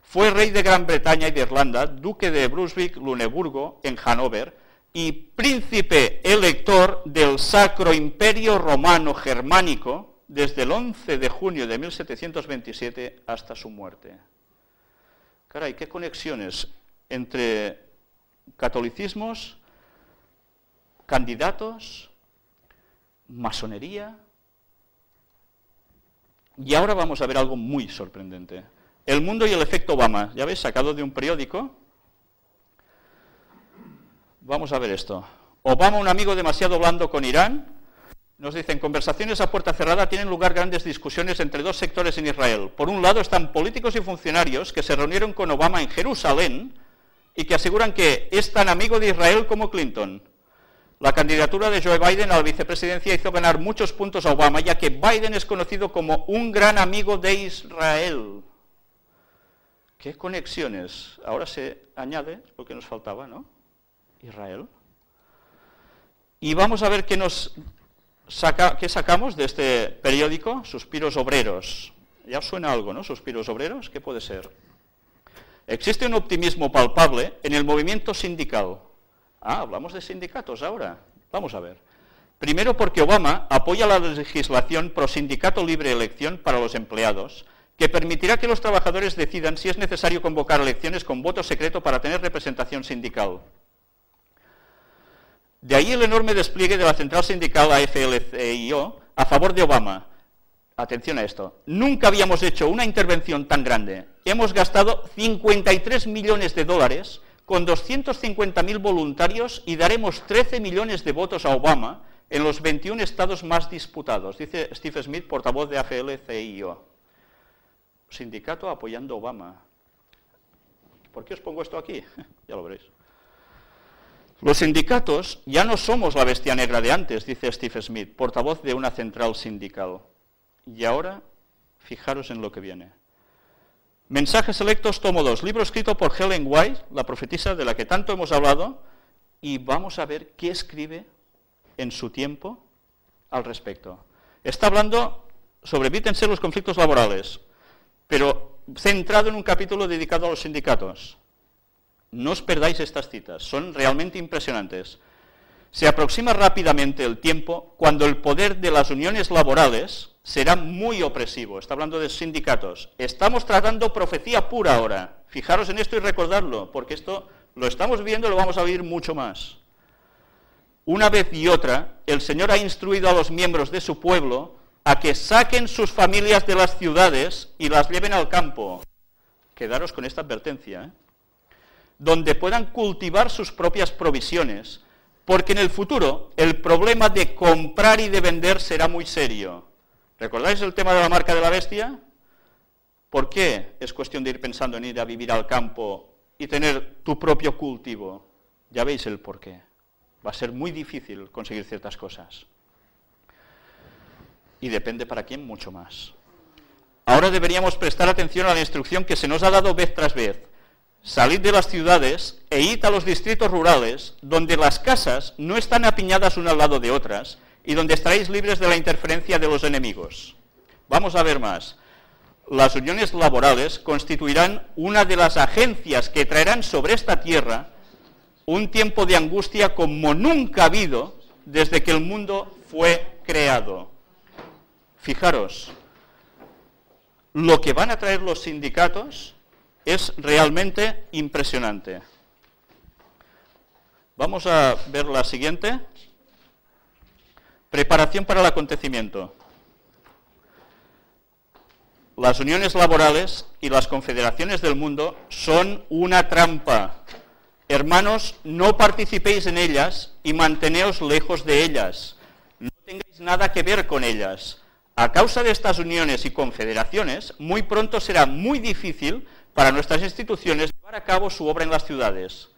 fue rey de Gran Bretaña y de Irlanda, duque de Brunswick-Luneburgo en Hannover, y príncipe elector del Sacro Imperio Romano Germánico desde el 11 de junio de 1727 hasta su muerte. Caray, qué conexiones entre catolicismos, candidatos, masonería. Y ahora vamos a ver algo muy sorprendente. El mundo y el efecto Obama, ya veis, sacado de un periódico. Vamos a ver esto. Obama, un amigo demasiado blando con Irán. Nos dicen, conversaciones a puerta cerrada tienen lugar grandes discusiones entre dos sectores en Israel. Por un lado están políticos y funcionarios que se reunieron con Obama en Jerusalén y que aseguran que es tan amigo de Israel como Clinton. La candidatura de Joe Biden a la vicepresidencia hizo ganar muchos puntos a Obama, ya que Biden es conocido como un gran amigo de Israel. ¿Qué conexiones? Ahora se añade lo que nos faltaba, ¿no? Israel. Y vamos a ver qué sacamos de este periódico, Suspiros Obreros. Ya os suena algo, ¿no? Suspiros Obreros, ¿qué puede ser? Existe un optimismo palpable en el movimiento sindical. Ah, hablamos de sindicatos ahora. Vamos a ver. Primero porque Obama apoya la legislación pro sindicato libre elección para los empleados, que permitirá que los trabajadores decidan si es necesario convocar elecciones con voto secreto para tener representación sindical. De ahí el enorme despliegue de la central sindical AFL-CIO a favor de Obama. Atención a esto. Nunca habíamos hecho una intervención tan grande. Hemos gastado 53 millones de dólares con 250.000 voluntarios y daremos 13 millones de votos a Obama en los 21 estados más disputados, dice Steve Smith, portavoz de AFL-CIO. Sindicato apoyando a Obama. ¿Por qué os pongo esto aquí? Ya lo veréis. Los sindicatos ya no somos la bestia negra de antes, dice Steve Smith, portavoz de una central sindical. Y ahora, fijaros en lo que viene. Mensajes selectos, tomo 2, libro escrito por Helen White, la profetisa de la que tanto hemos hablado, y vamos a ver qué escribe en su tiempo al respecto. Está hablando sobre evítense los conflictos laborales, pero centrado en un capítulo dedicado a los sindicatos. No os perdáis estas citas, son realmente impresionantes. Se aproxima rápidamente el tiempo cuando el poder de las uniones laborales será muy opresivo. Está hablando de sindicatos. Estamos tratando profecía pura ahora. Fijaros en esto y recordadlo, porque esto lo estamos viendo y lo vamos a oír mucho más. Una vez y otra, el Señor ha instruido a los miembros de su pueblo a que saquen sus familias de las ciudades y las lleven al campo. Quedaros con esta advertencia, donde puedan cultivar sus propias provisiones, porque en el futuro el problema de comprar y de vender será muy serio. ¿Recordáis el tema de la marca de la bestia? ¿Por qué es cuestión de ir pensando en ir a vivir al campo y tener tu propio cultivo? Ya veis el porqué. Va a ser muy difícil conseguir ciertas cosas. Y depende para quién mucho más. Ahora deberíamos prestar atención a la instrucción que se nos ha dado vez tras vez. Salid de las ciudades e id a los distritos rurales, donde las casas no están apiñadas una al lado de otras y donde estaréis libres de la interferencia de los enemigos. Vamos a ver más. Las uniones laborales constituirán una de las agencias que traerán sobre esta tierra un tiempo de angustia como nunca ha habido desde que el mundo fue creado. Fijaros, lo que van a traer los sindicatos es realmente impresionante. Vamos a ver la siguiente. Preparación para el acontecimiento. Las uniones laborales y las confederaciones del mundo son una trampa. Hermanos, no participéis en ellas y manteneos lejos de ellas. No tengáis nada que ver con ellas. A causa de estas uniones y confederaciones, muy pronto será muy difícil para nuestras instituciones llevar a cabo su obra en las ciudades.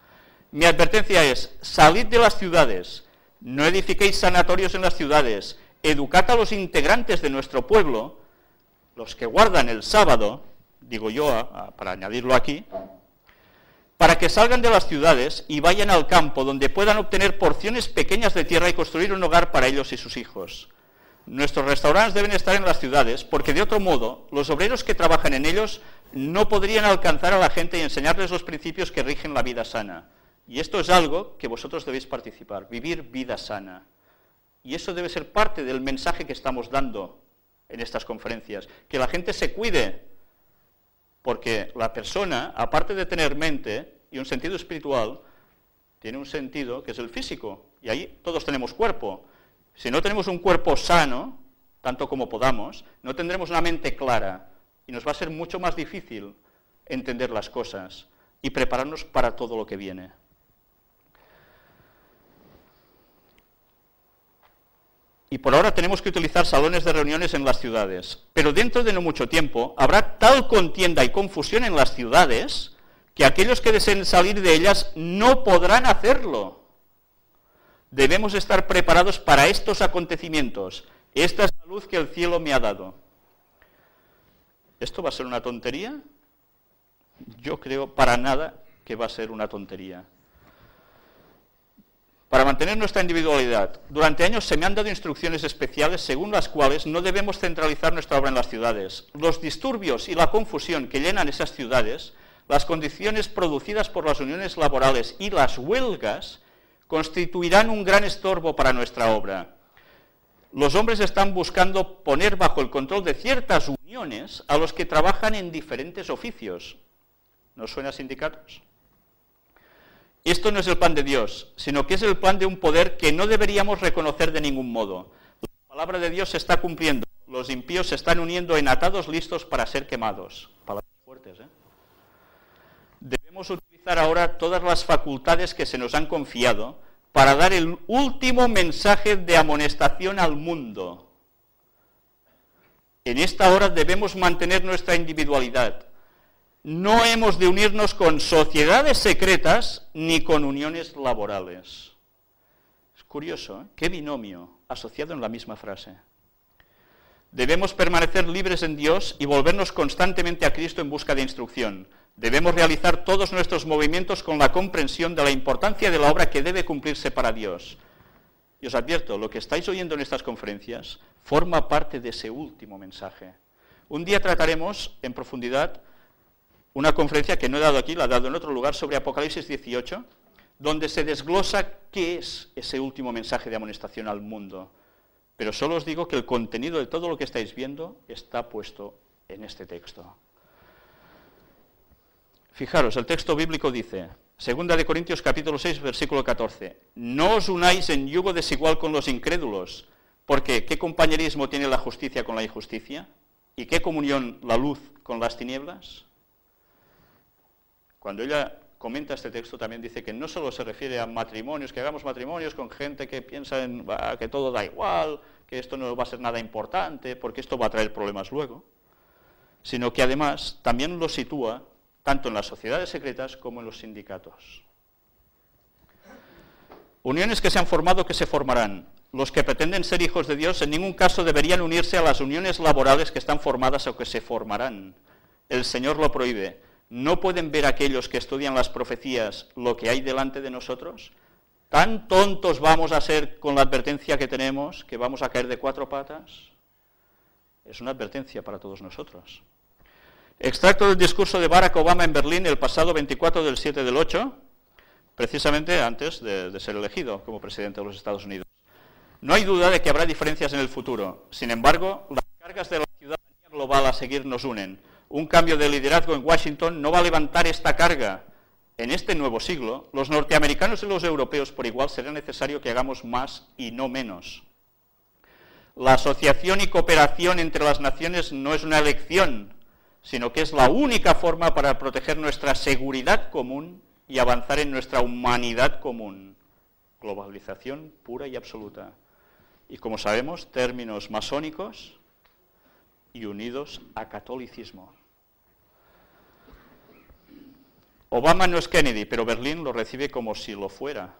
Mi advertencia es, salid de las ciudades, no edifiquéis sanatorios en las ciudades, educad a los integrantes de nuestro pueblo, los que guardan el sábado, digo yo, para añadirlo aquí, para que salgan de las ciudades y vayan al campo donde puedan obtener porciones pequeñas de tierra y construir un hogar para ellos y sus hijos. Nuestros restaurantes deben estar en las ciudades, porque de otro modo, los obreros que trabajan en ellos no podrían alcanzar a la gente y enseñarles los principios que rigen la vida sana. Y esto es algo que vosotros debéis participar, vivir vida sana. Y eso debe ser parte del mensaje que estamos dando en estas conferencias, que la gente se cuide, porque la persona, aparte de tener mente y un sentido espiritual, tiene un sentido que es el físico, y ahí todos tenemos cuerpo. Si no tenemos un cuerpo sano, tanto como podamos, no tendremos una mente clara, y nos va a ser mucho más difícil entender las cosas y prepararnos para todo lo que viene. Y por ahora tenemos que utilizar salones de reuniones en las ciudades. Pero dentro de no mucho tiempo habrá tal contienda y confusión en las ciudades que aquellos que deseen salir de ellas no podrán hacerlo. Debemos estar preparados para estos acontecimientos. Esta es la luz que el cielo me ha dado. ¿Esto va a ser una tontería? Yo creo para nada que va a ser una tontería. Para mantener nuestra individualidad, durante años se me han dado instrucciones especiales según las cuales no debemos centralizar nuestra obra en las ciudades. Los disturbios y la confusión que llenan esas ciudades, las condiciones producidas por las uniones laborales y las huelgas, constituirán un gran estorbo para nuestra obra. Los hombres están buscando poner bajo el control de ciertas uniones a los que trabajan en diferentes oficios. ¿No suena a sindicatos? Esto no es el plan de Dios, sino que es el plan de un poder que no deberíamos reconocer de ningún modo. La palabra de Dios se está cumpliendo, los impíos se están uniendo en atados listos para ser quemados. Palabras fuertes, ¿eh? Debemos utilizar ahora todas las facultades que se nos han confiado para dar el último mensaje de amonestación al mundo. En esta hora debemos mantener nuestra individualidad. No hemos de unirnos con sociedades secretas ni con uniones laborales. Es curioso, ¿eh? Qué binomio asociado en la misma frase. Debemos permanecer libres en Dios y volvernos constantemente a Cristo en busca de instrucción. Debemos realizar todos nuestros movimientos con la comprensión de la importancia de la obra que debe cumplirse para Dios. Y os advierto, lo que estáis oyendo en estas conferencias forma parte de ese último mensaje. Un día trataremos en profundidad una conferencia que no he dado aquí, la he dado en otro lugar, sobre Apocalipsis 18, donde se desglosa qué es ese último mensaje de amonestación al mundo. Pero solo os digo que el contenido de todo lo que estáis viendo está puesto en este texto. Fijaros, el texto bíblico dice, 2 de Corintios capítulo 6, versículo 14, no os unáis en yugo desigual con los incrédulos. Porque ¿qué compañerismo tiene la justicia con la injusticia? ¿Y qué comunión la luz con las tinieblas? Cuando ella comenta este texto también dice que no solo se refiere a matrimonios, que hagamos matrimonios con gente que piensa en que todo da igual, que esto no va a ser nada importante, porque esto va a traer problemas luego, sino que además también lo sitúa tanto en las sociedades secretas como en los sindicatos. Uniones que se han formado, que se formarán. Los que pretenden ser hijos de Dios en ningún caso deberían unirse a las uniones laborales que están formadas o que se formarán. El Señor lo prohíbe. ¿No pueden ver aquellos que estudian las profecías lo que hay delante de nosotros? ¿Tan tontos vamos a ser con la advertencia que tenemos, que vamos a caer de cuatro patas? Es una advertencia para todos nosotros. Extracto del discurso de Barack Obama en Berlín el pasado 24 del 7 del 8, precisamente antes de ser elegido como presidente de los Estados Unidos. No hay duda de que habrá diferencias en el futuro. Sin embargo, las cargas de la ciudadanía global a seguir nos unen. Un cambio de liderazgo en Washington no va a levantar esta carga. En este nuevo siglo, los norteamericanos y los europeos por igual será necesario que hagamos más y no menos. La asociación y cooperación entre las naciones no es una elección, sino que es la única forma para proteger nuestra seguridad común y avanzar en nuestra humanidad común. Globalización pura y absoluta. Y como sabemos, términos masónicos y unidos a catolicismo. Obama no es Kennedy, pero Berlín lo recibe como si lo fuera.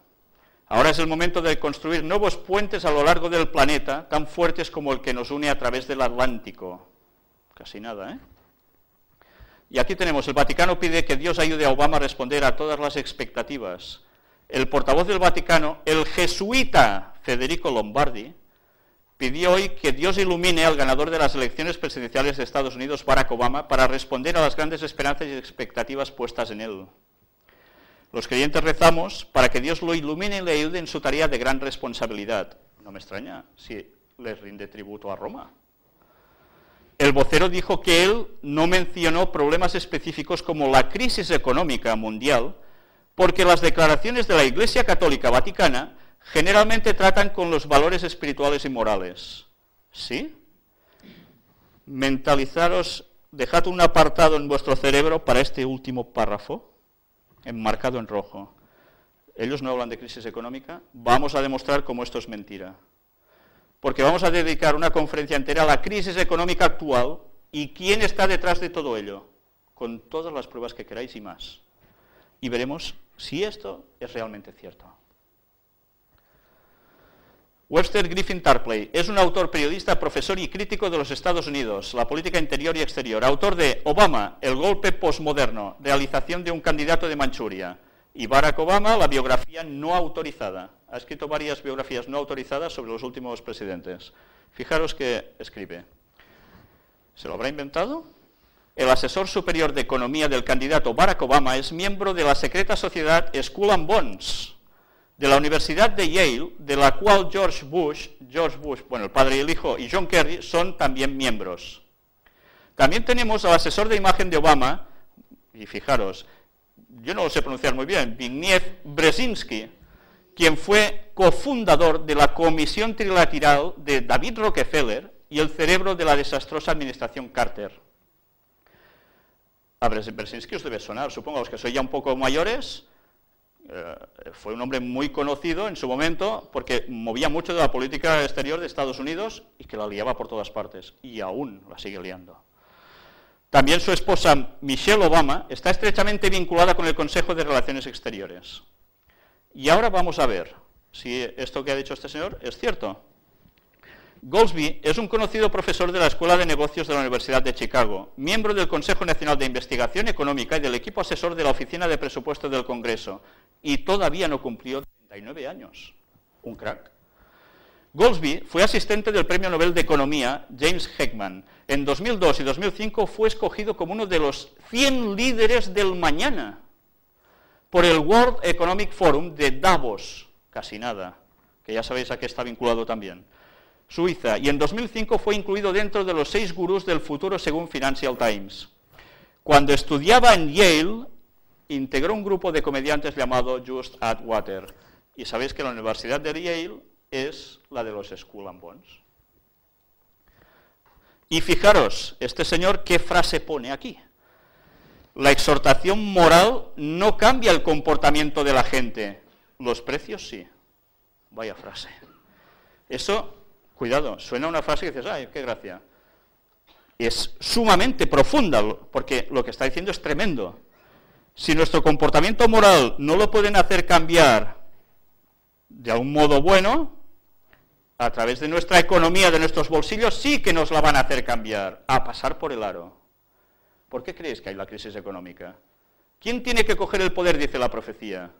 Ahora es el momento de construir nuevos puentes a lo largo del planeta, tan fuertes como el que nos une a través del Atlántico. Casi nada, ¿eh? Y aquí tenemos, el Vaticano pide que Dios ayude a Obama a responder a todas las expectativas. El portavoz del Vaticano, el jesuita Federico Lombardi, pidió hoy que Dios ilumine al ganador de las elecciones presidenciales de Estados Unidos, Barack Obama, para responder a las grandes esperanzas y expectativas puestas en él. Los creyentes rezamos para que Dios lo ilumine y le ayude en su tarea de gran responsabilidad. No me extraña si le rinde tributo a Roma. El vocero dijo que él no mencionó problemas específicos como la crisis económica mundial, porque las declaraciones de la Iglesia Católica Vaticana generalmente tratan con los valores espirituales y morales. ¿Sí? Mentalizaros, dejad un apartado en vuestro cerebro para este último párrafo, enmarcado en rojo. Ellos no hablan de crisis económica, vamos a demostrar cómo esto es mentira. Porque vamos a dedicar una conferencia entera a la crisis económica actual y quién está detrás de todo ello, con todas las pruebas que queráis y más. Y veremos si esto es realmente cierto. Webster Griffin Tarpley es un autor, periodista, profesor y crítico de los Estados Unidos, la política interior y exterior, autor de Obama, el golpe posmoderno, realización de un candidato de Manchuria, y Barack Obama, la biografía no autorizada. Ha escrito varias biografías no autorizadas sobre los últimos presidentes. Fijaros que escribe. ¿Se lo habrá inventado? El asesor superior de economía del candidato Barack Obama es miembro de la secreta sociedad Skull and Bones, de la Universidad de Yale, de la cual George Bush, bueno, el padre y el hijo, y John Kerry son también miembros. También tenemos al asesor de imagen de Obama, y fijaros, yo no lo sé pronunciar muy bien, Zbigniew Brzezinski, quien fue cofundador de la comisión trilateral de David Rockefeller y el cerebro de la desastrosa administración Carter. A Brzezinski os debe sonar, supongo a los que sois ya un poco mayores. Fue un hombre muy conocido en su momento porque movía mucho de la política exterior de Estados Unidos y que la liaba por todas partes, y aún la sigue liando. También su esposa Michelle Obama está estrechamente vinculada con el Consejo de Relaciones Exteriores. Y ahora vamos a ver si esto que ha dicho este señor es cierto. Goldsby es un conocido profesor de la Escuela de Negocios de la Universidad de Chicago, miembro del Consejo Nacional de Investigación Económica y del equipo asesor de la Oficina de Presupuesto del Congreso, y todavía no cumplió 39 años. Un crack. Goldsby fue asistente del Premio Nobel de Economía James Heckman. En 2002 y 2005 fue escogido como uno de los 100 líderes del mañana por el World Economic Forum de Davos, casi nada, que ya sabéis a qué está vinculado también, Suiza, y en 2005 fue incluido dentro de los 6 gurús del futuro según Financial Times. Cuando estudiaba en Yale, integró un grupo de comediantes llamado Just Add Water, y sabéis que la Universidad de Yale es la de los Skull and Bones. Y fijaros, este señor, ¿qué frase pone aquí? La exhortación moral no cambia el comportamiento de la gente, los precios sí. Vaya frase. Eso, cuidado, suena una frase que dices, ¡ay, qué gracia! Es sumamente profunda, porque lo que está diciendo es tremendo. Si nuestro comportamiento moral no lo pueden hacer cambiar de algún modo bueno, a través de nuestra economía, de nuestros bolsillos, sí que nos la van a hacer cambiar, a pasar por el aro. ¿Por qué creéis que hay la crisis económica? ¿Quién tiene que coger el poder, dice la profecía?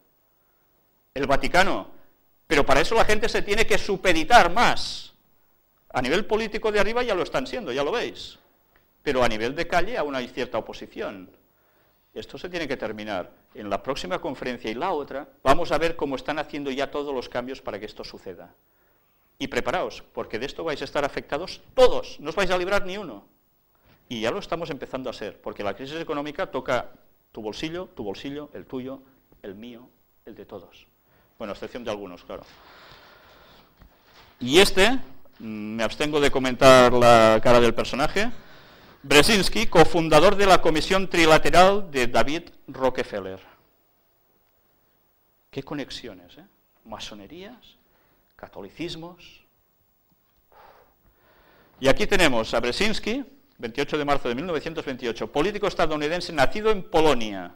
El Vaticano. Pero para eso la gente se tiene que supeditar más. A nivel político de arriba ya lo están siendo, ya lo veis. Pero a nivel de calle aún hay cierta oposición. Esto se tiene que terminar. En la próxima conferencia y la otra, vamos a ver cómo están haciendo ya todos los cambios para que esto suceda. Y preparaos, porque de esto vais a estar afectados todos, no os vais a librar ni uno. Y ya lo estamos empezando a hacer, porque la crisis económica toca tu bolsillo, el tuyo, el mío, el de todos. Bueno, a excepción de algunos, claro. Y me abstengo de comentar la cara del personaje, Brzezinski, cofundador de la Comisión Trilateral de David Rockefeller. ¿Qué conexiones, eh? Masonerías, catolicismos. Y aquí tenemos a Brzezinski, 28 de marzo de 1928, político estadounidense nacido en Polonia,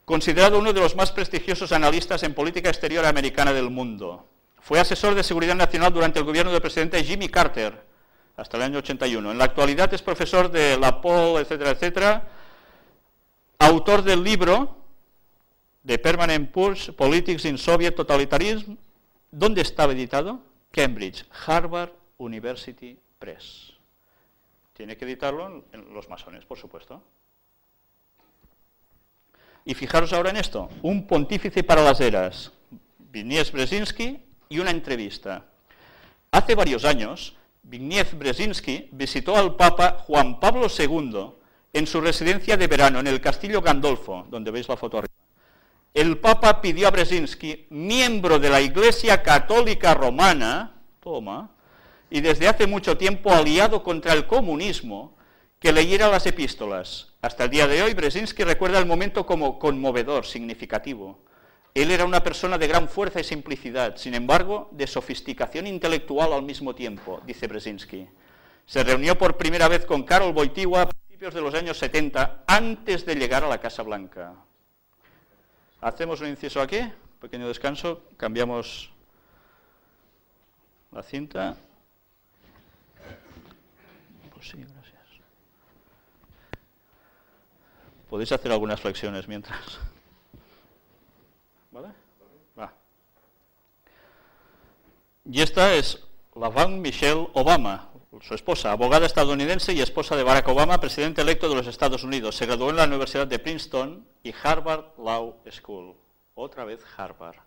considerado uno de los más prestigiosos analistas en política exterior americana del mundo. Fue asesor de seguridad nacional durante el gobierno del presidente Jimmy Carter, hasta el año 81. En la actualidad es profesor de la Paul, etcétera, etcétera, autor del libro The Permanent Purge, Politics in Soviet Totalitarism. ¿Dónde estaba editado? Cambridge, Harvard University Press. Tiene que editarlo en los masones, por supuesto. Y fijaros ahora en esto, un pontífice para las eras, Zbigniew Brzezinski, y una entrevista. Hace varios años, Zbigniew Brzezinski visitó al Papa Juan Pablo II en su residencia de verano, en el Castillo Gandolfo, donde veis la foto arriba. El Papa pidió a Brzezinski, miembro de la Iglesia Católica Romana, toma, y desde hace mucho tiempo aliado contra el comunismo, que leyera las epístolas. Hasta el día de hoy, Brzezinski recuerda el momento como conmovedor, significativo. Él era una persona de gran fuerza y simplicidad, sin embargo, de sofisticación intelectual al mismo tiempo, dice Brzezinski. Se reunió por primera vez con Karol Wojtyła a principios de los años 70, antes de llegar a la Casa Blanca. Hacemos un inciso aquí, pequeño descanso, cambiamos la cinta. Pues sí, gracias. Podéis hacer algunas flexiones mientras. ¿Vale? Va. Y esta es Laverne Michelle Obama, su esposa, abogada estadounidense y esposa de Barack Obama, presidente electo de los Estados Unidos. Se graduó en la Universidad de Princeton y Harvard Law School. Otra vez Harvard.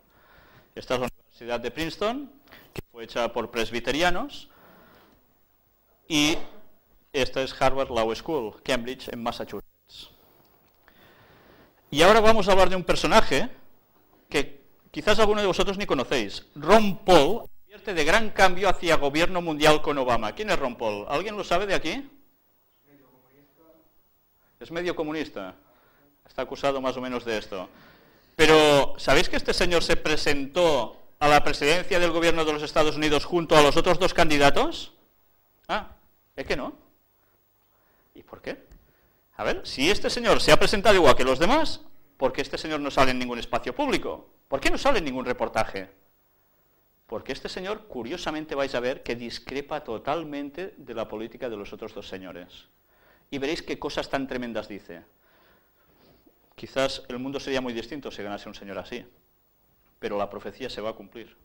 Esta es la Universidad de Princeton, que fue hecha por presbiterianos, y esta es Harvard Law School, Cambridge, en Massachusetts. Y ahora vamos a hablar de un personaje que quizás alguno de vosotros ni conocéis. Ron Paul advierte de gran cambio hacia gobierno mundial con Obama. ¿Quién es Ron Paul? ¿Alguien lo sabe de aquí? Medio comunista. ¿Es medio comunista? Está acusado más o menos de esto. Pero, ¿sabéis que este señor se presentó a la presidencia del gobierno de los Estados Unidos junto a los otros dos candidatos? Ah, ¿es que no? ¿Y por qué? A ver, si este señor se ha presentado igual que los demás, ¿por qué este señor no sale en ningún espacio público? ¿Por qué no sale en ningún reportaje? Porque este señor, curiosamente, vais a ver que discrepa totalmente de la política de los otros dos señores. Y veréis qué cosas tan tremendas dice. Quizás el mundo sería muy distinto si ganase un señor así, pero la profecía se va a cumplir.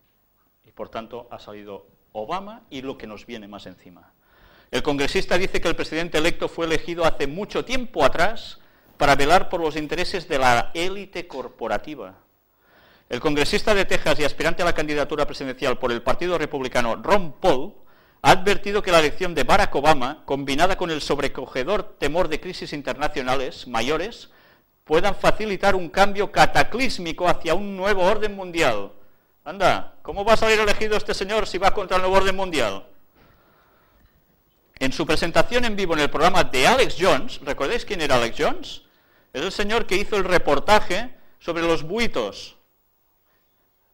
Y por tanto ha salido Obama y lo que nos viene más encima. El congresista dice que el presidente electo fue elegido hace mucho tiempo atrás para velar por los intereses de la élite corporativa. El congresista de Texas y aspirante a la candidatura presidencial por el Partido Republicano, Ron Paul, ha advertido que la elección de Barack Obama, combinada con el sobrecogedor temor de crisis internacionales mayores, puedan facilitar un cambio cataclísmico hacia un nuevo orden mundial. Anda, ¿cómo va a salir elegido este señor si va contra el nuevo orden mundial? En su presentación en vivo en el programa de Alex Jones, ¿recordáis quién era Alex Jones? Es el señor que hizo el reportaje sobre los buitos.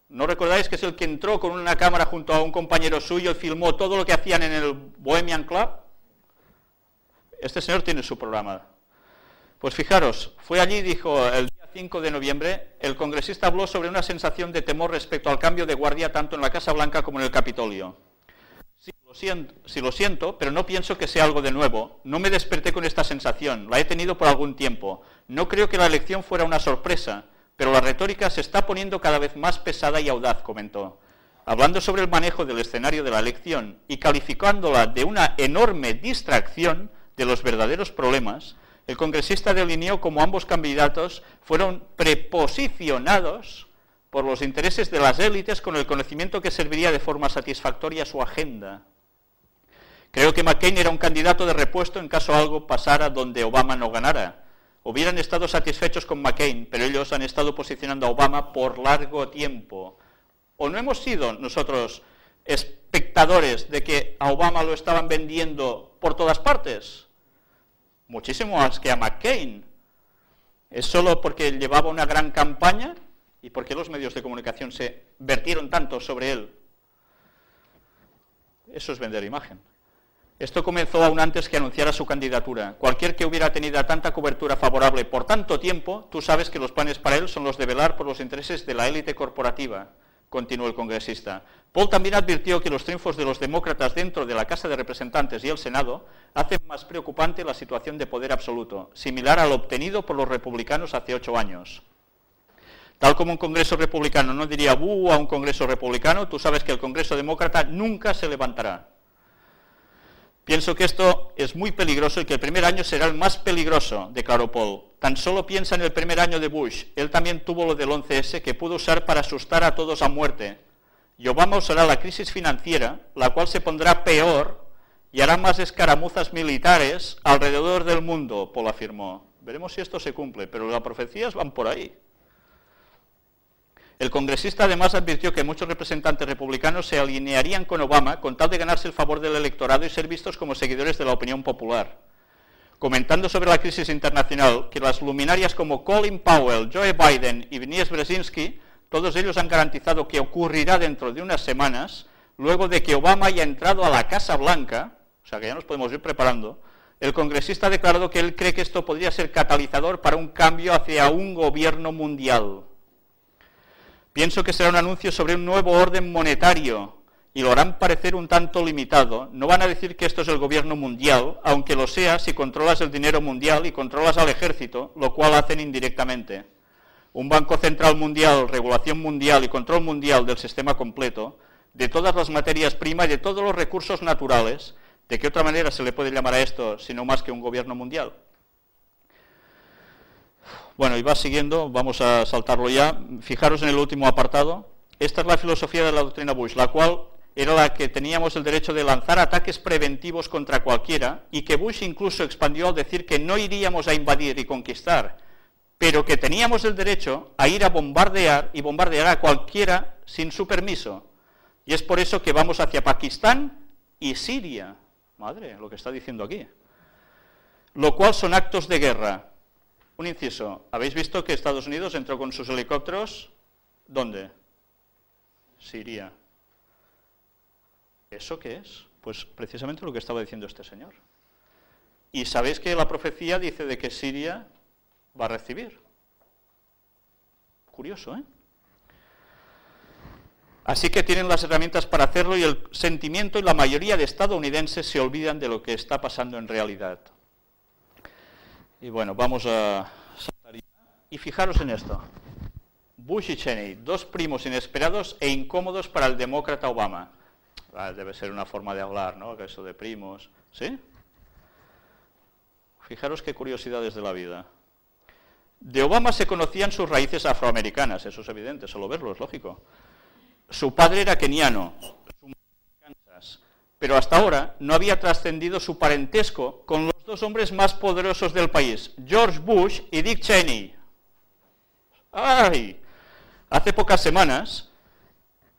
¿No recordáis que es el que entró con una cámara junto a un compañero suyo y filmó todo lo que hacían en el Bohemian Club? Este señor tiene su programa. Pues fijaros, fue allí y dijo el día 5 de noviembre, el congresista habló sobre una sensación de temor respecto al cambio de guardia tanto en la Casa Blanca como en el Capitolio. Sí, lo siento, pero no pienso que sea algo de nuevo. No me desperté con esta sensación, la he tenido por algún tiempo. No creo que la elección fuera una sorpresa, pero la retórica se está poniendo cada vez más pesada y audaz, comentó. Hablando sobre el manejo del escenario de la elección y calificándola de una enorme distracción de los verdaderos problemas, el congresista delineó cómo ambos candidatos fueron preposicionados por los intereses de las élites con el conocimiento que serviría de forma satisfactoria a su agenda. Creo que McCain era un candidato de repuesto en caso algo pasara donde Obama no ganara. Hubieran estado satisfechos con McCain, pero ellos han estado posicionando a Obama por largo tiempo. ¿O no hemos sido nosotros espectadores de que a Obama lo estaban vendiendo por todas partes? Muchísimo más que a McCain. ¿Es solo porque llevaba una gran campaña? ¿Y por qué los medios de comunicación se vertieron tanto sobre él? Eso es vender imagen. Esto comenzó aún antes que anunciara su candidatura. Cualquier que hubiera tenido tanta cobertura favorable por tanto tiempo, tú sabes que los planes para él son los de velar por los intereses de la élite corporativa, continuó el congresista. Paul también advirtió que los triunfos de los demócratas dentro de la Casa de Representantes y el Senado hacen más preocupante la situación de poder absoluto, similar al obtenido por los republicanos hace 8 años. Tal como un Congreso republicano no diría ¡buh! A un Congreso republicano, tú sabes que el Congreso demócrata nunca se levantará. Pienso que esto es muy peligroso y que el primer año será el más peligroso, declaró Paul. Tan solo piensa en el primer año de Bush. Él también tuvo lo del 11S que pudo usar para asustar a todos a muerte. Y Obama usará la crisis financiera, la cual se pondrá peor y hará más escaramuzas militares alrededor del mundo, Paul afirmó. Veremos si esto se cumple, pero las profecías van por ahí. El congresista además advirtió que muchos representantes republicanos se alinearían con Obama con tal de ganarse el favor del electorado y ser vistos como seguidores de la opinión popular. Comentando sobre la crisis internacional, que las luminarias como Colin Powell, Joe Biden y Venies Brzezinski, todos ellos han garantizado que ocurrirá dentro de unas semanas, luego de que Obama haya entrado a la Casa Blanca, o sea que ya nos podemos ir preparando, el congresista ha declarado que él cree que esto podría ser catalizador para un cambio hacia un gobierno mundial. Pienso que será un anuncio sobre un nuevo orden monetario y lo harán parecer un tanto limitado. No van a decir que esto es el gobierno mundial, aunque lo sea si controlas el dinero mundial y controlas al ejército, lo cual hacen indirectamente. Un banco central mundial, regulación mundial y control mundial del sistema completo, de todas las materias primas y de todos los recursos naturales. ¿De qué otra manera se le puede llamar a esto sino más que un gobierno mundial? Bueno, y va siguiendo, vamos a saltarlo ya. Fijaros en el último apartado. Esta es la filosofía de la doctrina Bush, la cual era la que teníamos el derecho de lanzar ataques preventivos contra cualquiera, y que Bush incluso expandió al decir que no iríamos a invadir y conquistar, pero que teníamos el derecho a ir a bombardear y bombardear a cualquiera sin su permiso. Y es por eso que vamos hacia Pakistán y Siria. Madre, lo que está diciendo aquí. Lo cual son actos de guerra. Un inciso, ¿habéis visto que Estados Unidos entró con sus helicópteros? ¿Dónde? Siria. ¿Eso qué es? Pues precisamente lo que estaba diciendo este señor. Y sabéis que la profecía dice de que Siria va a recibir. Curioso, ¿eh? Así que tienen las herramientas para hacerlo y el sentimiento y la mayoría de estadounidenses se olvidan de lo que está pasando en realidad. Y bueno, vamos a saltar ya. Y fijaros en esto. Bush y Cheney, dos primos inesperados e incómodos para el demócrata Obama. Debe ser una forma de hablar, ¿no? Eso de primos. ¿Sí? Fijaros qué curiosidades de la vida. De Obama se conocían sus raíces afroamericanas, eso es evidente, solo verlo es lógico. Su padre era keniano, su madre de Kansas, pero hasta ahora no había trascendido su parentesco con los dos hombres más poderosos del país, George Bush y Dick Cheney. ¡Ay! Hace pocas semanas,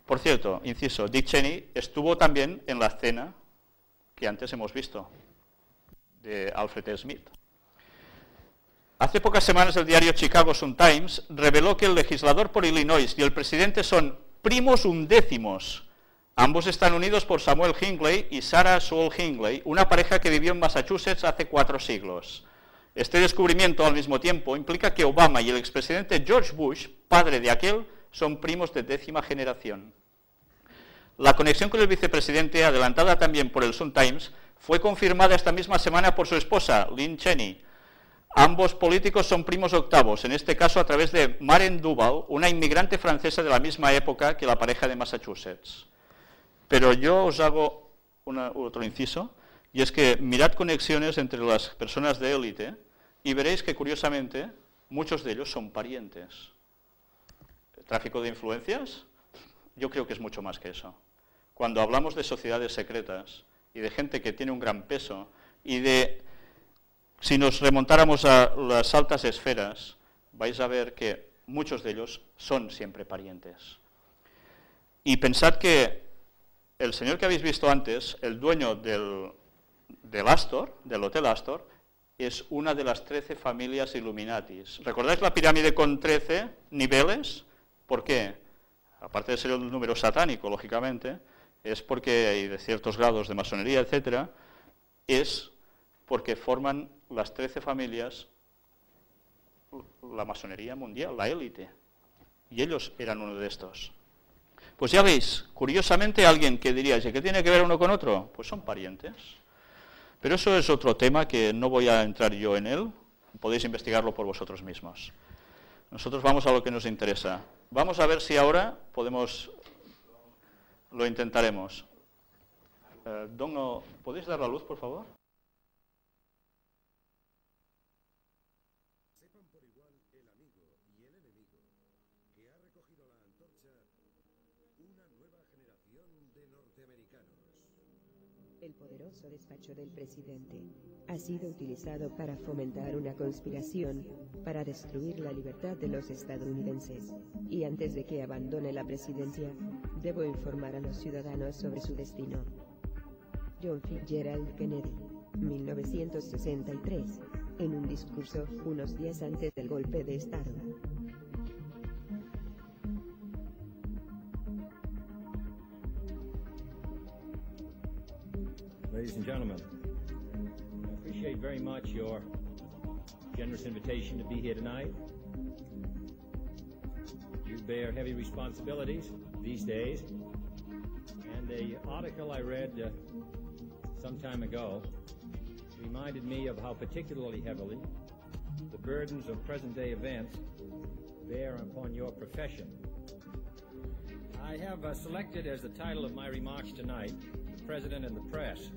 por cierto, inciso, Dick Cheney estuvo también en la cena que antes hemos visto, de Alfred Smith. Hace pocas semanas el diario Chicago Sun-Times reveló que el legislador por Illinois y el presidente son primos undécimos. Ambos están unidos por Samuel Hinckley y Sarah Sewall Hinckley, una pareja que vivió en Massachusetts hace 4 siglos. Este descubrimiento, al mismo tiempo, implica que Obama y el expresidente George Bush, padre de aquel, son primos de 10ª generación. La conexión con el vicepresidente, adelantada también por el Sun-Times, fue confirmada esta misma semana por su esposa, Lynn Cheney. Ambos políticos son primos octavos, en este caso a través de Maren Duval, una inmigrante francesa de la misma época que la pareja de Massachusetts. Pero yo os hago otro inciso, y es que mirad conexiones entre las personas de élite y veréis que, curiosamente, muchos de ellos son parientes. ¿Tráfico de influencias? Yo creo que es mucho más que eso. Cuando hablamos de sociedades secretas y de gente que tiene un gran peso y de... Si nos remontáramos a las altas esferas, vais a ver que muchos de ellos son siempre parientes. Y pensad que el señor que habéis visto antes, el dueño del Astor, del Hotel Astor, es una de las 13 familias Illuminatis. ¿Recordáis la pirámide con 13 niveles? ¿Por qué? Aparte de ser el número satánico, lógicamente, es porque hay de ciertos grados de masonería, etcétera, es porque forman las 13 familias la masonería mundial, la élite. Y ellos eran uno de estos. Pues ya veis, curiosamente alguien que diríais, ¿y qué tiene que ver uno con otro? Pues son parientes. Pero eso es otro tema que no voy a entrar yo en él, podéis investigarlo por vosotros mismos. Nosotros vamos a lo que nos interesa. Vamos a ver si ahora podemos, lo intentaremos. ¿Podéis dar la luz, por favor? Sepan por igual el amigo y el enemigo que ha recogido la antorcha una nueva generación de norteamericanos. El poderoso despacho del presidente ha sido utilizado para fomentar una conspiración para destruir la libertad de los estadounidenses. Y antes de que abandone la presidencia, debo informar a los ciudadanos sobre su destino. John Fitzgerald Kennedy, 1963, en un discurso unos días antes del golpe de Estado. Ladies and gentlemen, I appreciate very much your generous invitation to be here tonight. You bear heavy responsibilities these days, and the article I read some time ago reminded me of how particularly heavily the burdens of present-day events bear upon your profession. I have selected as the title of my remarks tonight, "The President and the Press."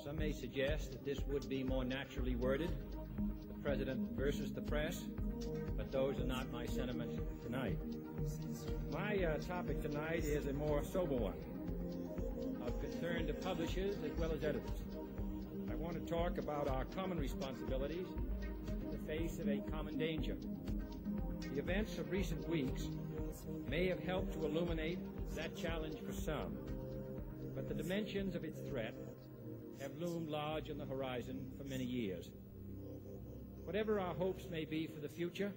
Some may suggest that this would be more naturally worded, "The President versus the Press," but those are not my sentiments tonight. My topic tonight is a more sober one, of concern to publishers as well as editors. I want to talk about our common responsibilities in the face of a common danger. The events of recent weeks may have helped to illuminate that challenge for some, but the dimensions of its threat have loomed large on the horizon for many years. Whatever our hopes may be for the future,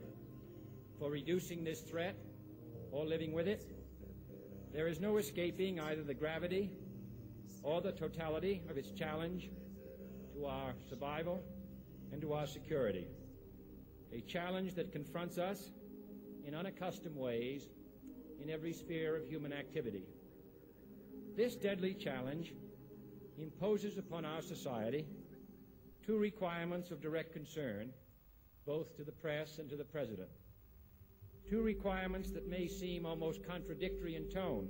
for reducing this threat or living with it, there is no escaping either the gravity or the totality of its challenge to our survival and to our security. A challenge that confronts us in unaccustomed ways in every sphere of human activity. This deadly challenge imposes upon our society two requirements of direct concern, both to the press and to the President. Two requirements that may seem almost contradictory in tone,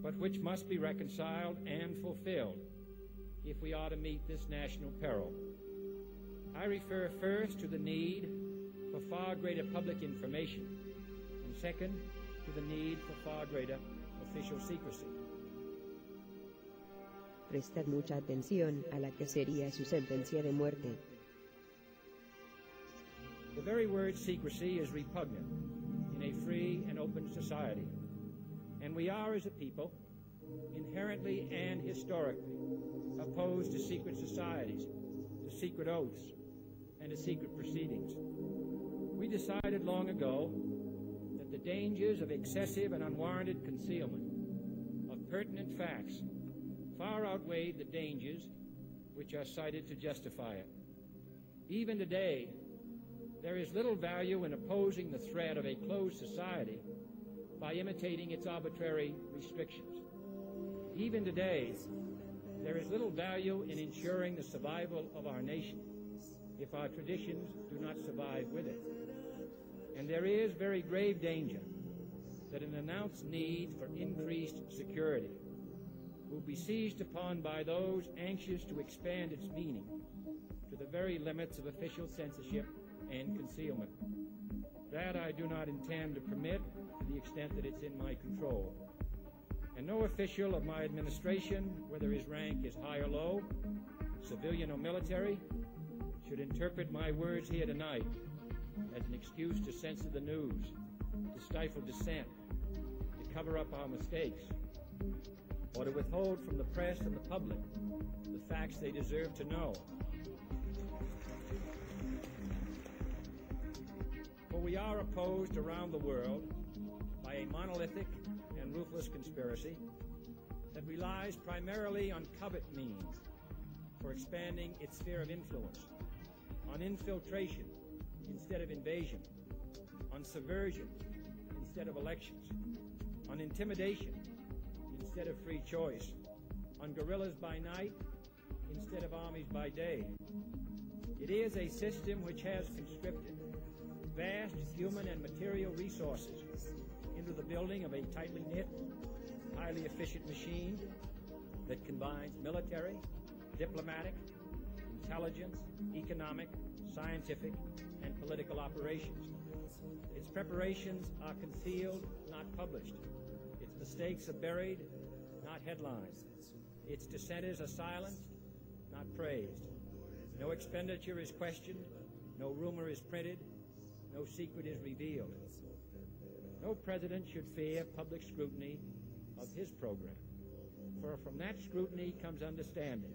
but which must be reconciled and fulfilled if we are to meet this national peril. I refer first to the need for far greater public information, and second, to the need for far greater official secrecy. Prestad mucha atención a la que sería su sentencia de muerte. The very word secrecy is repugnant in a free and open society, and we are, as a people, inherently and historically opposed to secret societies, to secret oaths, and to secret proceedings. We decided long ago that the dangers of excessive and unwarranted concealment of pertinent facts far outweighed the dangers which are cited to justify it. Even today, there is little value in opposing the threat of a closed society by imitating its arbitrary restrictions. Even today, there is little value in ensuring the survival of our nation if our traditions do not survive with it. And there is very grave danger that an announced need for increased security will be seized upon by those anxious to expand its meaning to the very limits of official censorship and concealment. That I do not intend to permit to the extent that it's in my control. And no official of my administration, whether his rank is high or low, civilian or military, should interpret my words here tonight as an excuse to censor the news, to stifle dissent, to cover up our mistakes, or to withhold from the press and the public the facts they deserve to know. For we are opposed around the world by a monolithic and ruthless conspiracy that relies primarily on covert means for expanding its sphere of influence, on infiltration instead of invasion, on subversion instead of elections, on intimidation instead of free choice, on guerrillas by night instead of armies by day. It is a system which has conscripted vast human and material resources into the building of a tightly knit, highly efficient machine that combines military, diplomatic, intelligence, economic, scientific, and political operations. Its preparations are concealed, not published. Its mistakes are buried, not headlined. Its dissenters are silenced, not praised. No expenditure is questioned, no rumor is printed, no secret is revealed. No president should fear public scrutiny of his program, for from that scrutiny comes understanding,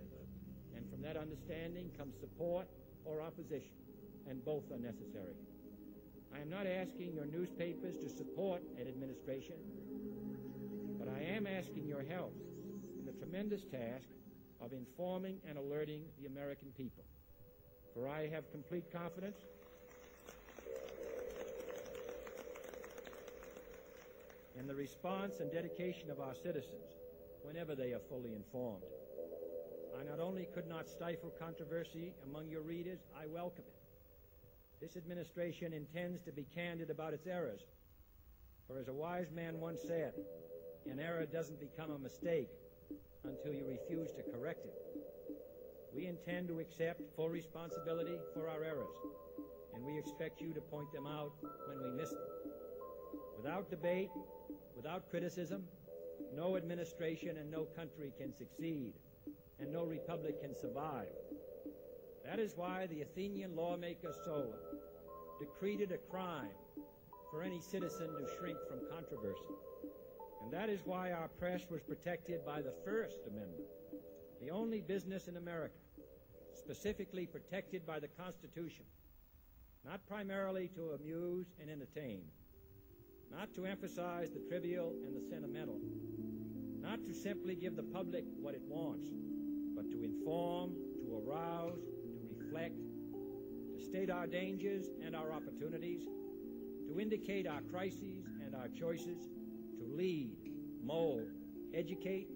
and from that understanding comes support or opposition, and both are necessary. I am not asking your newspapers to support an administration, but I am asking your help in the tremendous task of informing and alerting the American people. For I have complete confidence in the response and dedication of our citizens whenever they are fully informed. I not only could not stifle controversy among your readers, I welcome it. This administration intends to be candid about its errors. For as a wise man once said, an error doesn't become a mistake until you refuse to correct it. We intend to accept full responsibility for our errors, and we expect you to point them out when we miss them. Without debate, without criticism, no administration and no country can succeed, and no republic can survive. That is why the Athenian lawmaker Solon decreed it a crime for any citizen to shrink from controversy. And that is why our press was protected by the First Amendment, the only business in America specifically protected by the Constitution, not primarily to amuse and entertain, not to emphasize the trivial and the sentimental, not to simply give the public what it wants, but to inform, to arouse, to reflect, to state our dangers and our opportunities, to indicate our crises and our choices, to lead, mold, educate,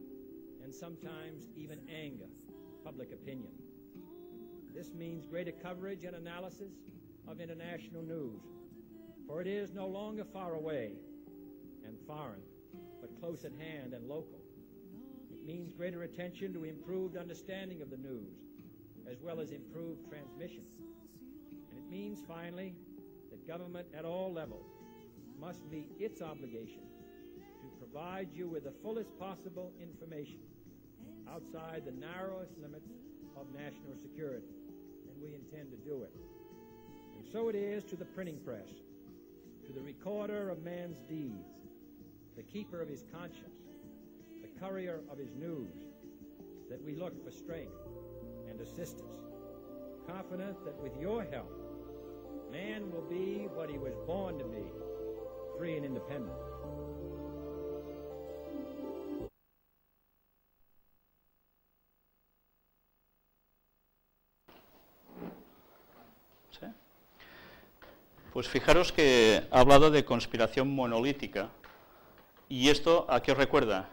and sometimes even anger public opinion. This means greater coverage and analysis of international news, for it is no longer far away and foreign, but close at hand and local. It means greater attention to improved understanding of the news, as well as improved transmission. And it means, finally, that government at all levels must meet its obligation to provide you with the fullest possible information outside the narrowest limits of national security, and we intend to do it. And so it is to the printing press, to the recorder of man's deeds, the keeper of his conscience, the courier of his news, that we look for strength and assistance, confident that with your help, man will be what he was born to be, free and independent. ¿Sí? Pues fijaros que ha hablado de conspiración monolítica. ¿Y esto a qué os recuerda?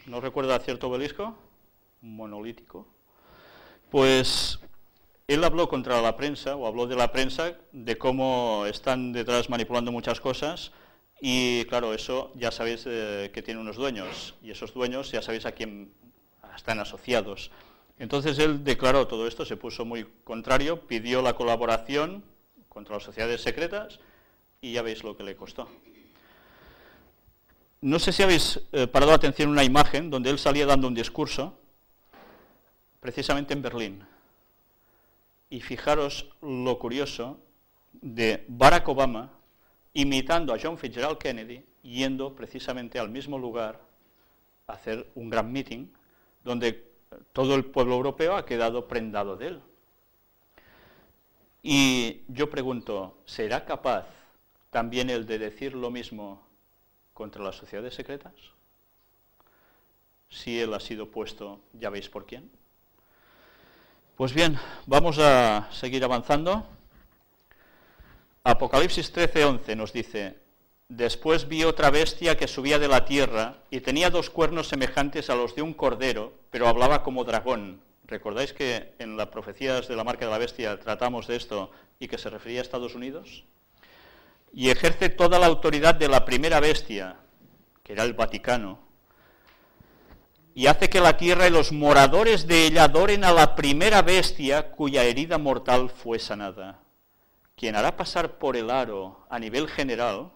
¿No recuerda a cierto obelisco? Monolítico. Pues él habló contra la prensa, o habló de la prensa, de cómo están detrás manipulando muchas cosas, y claro, eso ya sabéis que tiene unos dueños, y esos dueños ya sabéis a quién están asociados. Entonces él declaró todo esto, se puso muy contrario, pidió la colaboración contra las sociedades secretas, y ya veis lo que le costó. No sé si habéis parado atención en una imagen donde él salía dando un discurso, precisamente en Berlín. Y fijaros lo curioso de Barack Obama imitando a John Fitzgerald Kennedy, yendo precisamente al mismo lugar a hacer un gran meeting, donde todo el pueblo europeo ha quedado prendado de él. Y yo pregunto, ¿será capaz también él de decir lo mismo contra las sociedades secretas? Si él ha sido puesto, ya veis por quién. Pues bien, vamos a seguir avanzando. Apocalipsis 13:11 nos dice: después vi otra bestia que subía de la tierra y tenía 2 cuernos semejantes a los de un cordero, pero hablaba como dragón. ¿Recordáis que en las profecías de la marca de la bestia tratamos de esto y que se refería a Estados Unidos? Y ejerce toda la autoridad de la primera bestia, que era el Vaticano, y hace que la tierra y los moradores de ella adoren a la primera bestia cuya herida mortal fue sanada. Quien hará pasar por el aro a nivel general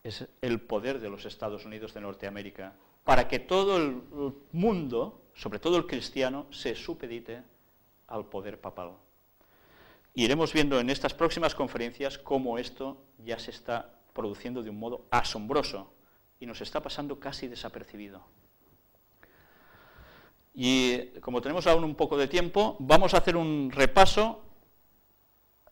es el poder de los Estados Unidos de Norteamérica, para que todo el mundo, sobre todo el cristiano, se supedite al poder papal. Y iremos viendo en estas próximas conferencias cómo esto ya se está produciendo de un modo asombroso y nos está pasando casi desapercibido. Y como tenemos aún un poco de tiempo, vamos a hacer un repaso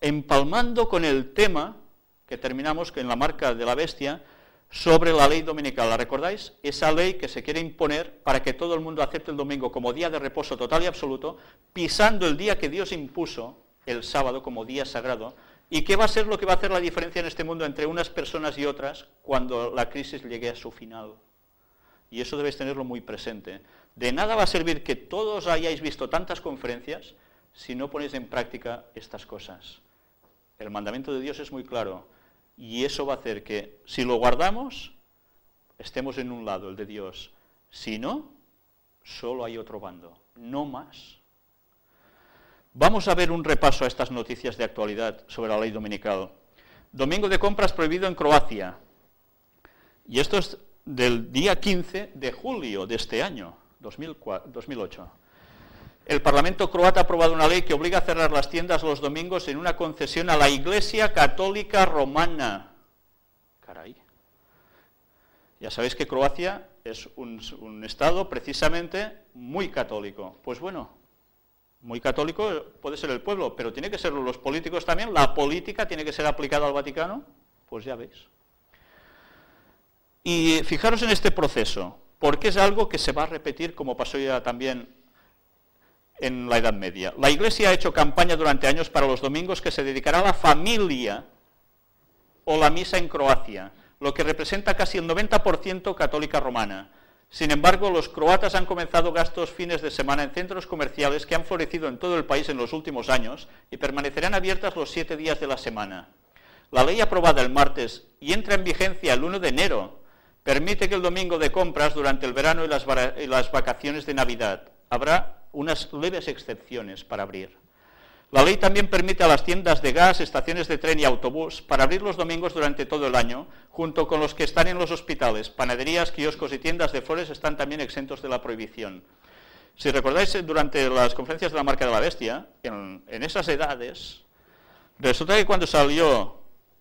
empalmando con el tema que terminamos en la marca de la bestia sobre la ley dominical. ¿La recordáis? Esa ley que se quiere imponer para que todo el mundo acepte el domingo como día de reposo total y absoluto, pisando el día que Dios impuso, el sábado, como día sagrado. ¿Y qué va a ser lo que va a hacer la diferencia en este mundo entre unas personas y otras cuando la crisis llegue a su final? Y eso debéis tenerlo muy presente. De nada va a servir que todos hayáis visto tantas conferencias si no ponéis en práctica estas cosas. El mandamiento de Dios es muy claro, y eso va a hacer que, si lo guardamos, estemos en un lado, el de Dios. Si no, solo hay otro bando, no más. Vamos a ver un repaso a estas noticias de actualidad sobre la ley dominical. Domingo de compras prohibido en Croacia. Y esto es del día 15 de julio de este año, 2008. El Parlamento croata ha aprobado una ley que obliga a cerrar las tiendas los domingos en una concesión a la Iglesia Católica Romana. Caray. Ya sabéis que Croacia es un estado precisamente muy católico. Pues bueno, muy católico puede ser el pueblo, pero tiene que ser los políticos también. La política tiene que ser aplicada al Vaticano. Pues ya veis. Y fijaros en este proceso, porque es algo que se va a repetir como pasó ya también en la Edad Media. La Iglesia ha hecho campaña durante años para los domingos que se dedicará a la familia o la misa en Croacia, lo que representa casi el 90% católica romana. Sin embargo, los croatas han comenzado gastos fines de semana en centros comerciales que han florecido en todo el país en los últimos años y permanecerán abiertas los 7 días de la semana. La ley aprobada el martes y entra en vigencia el 1 de enero permite que el domingo de compras durante el verano y las vacaciones de Navidad habrá unas leves excepciones para abrir. La ley también permite a las tiendas de gas, estaciones de tren y autobús para abrir los domingos durante todo el año, junto con los que están en los hospitales. Panaderías, kioscos y tiendas de flores están también exentos de la prohibición. Si recordáis, durante las conferencias de la marca de la bestia, en esas edades, resulta que cuando salió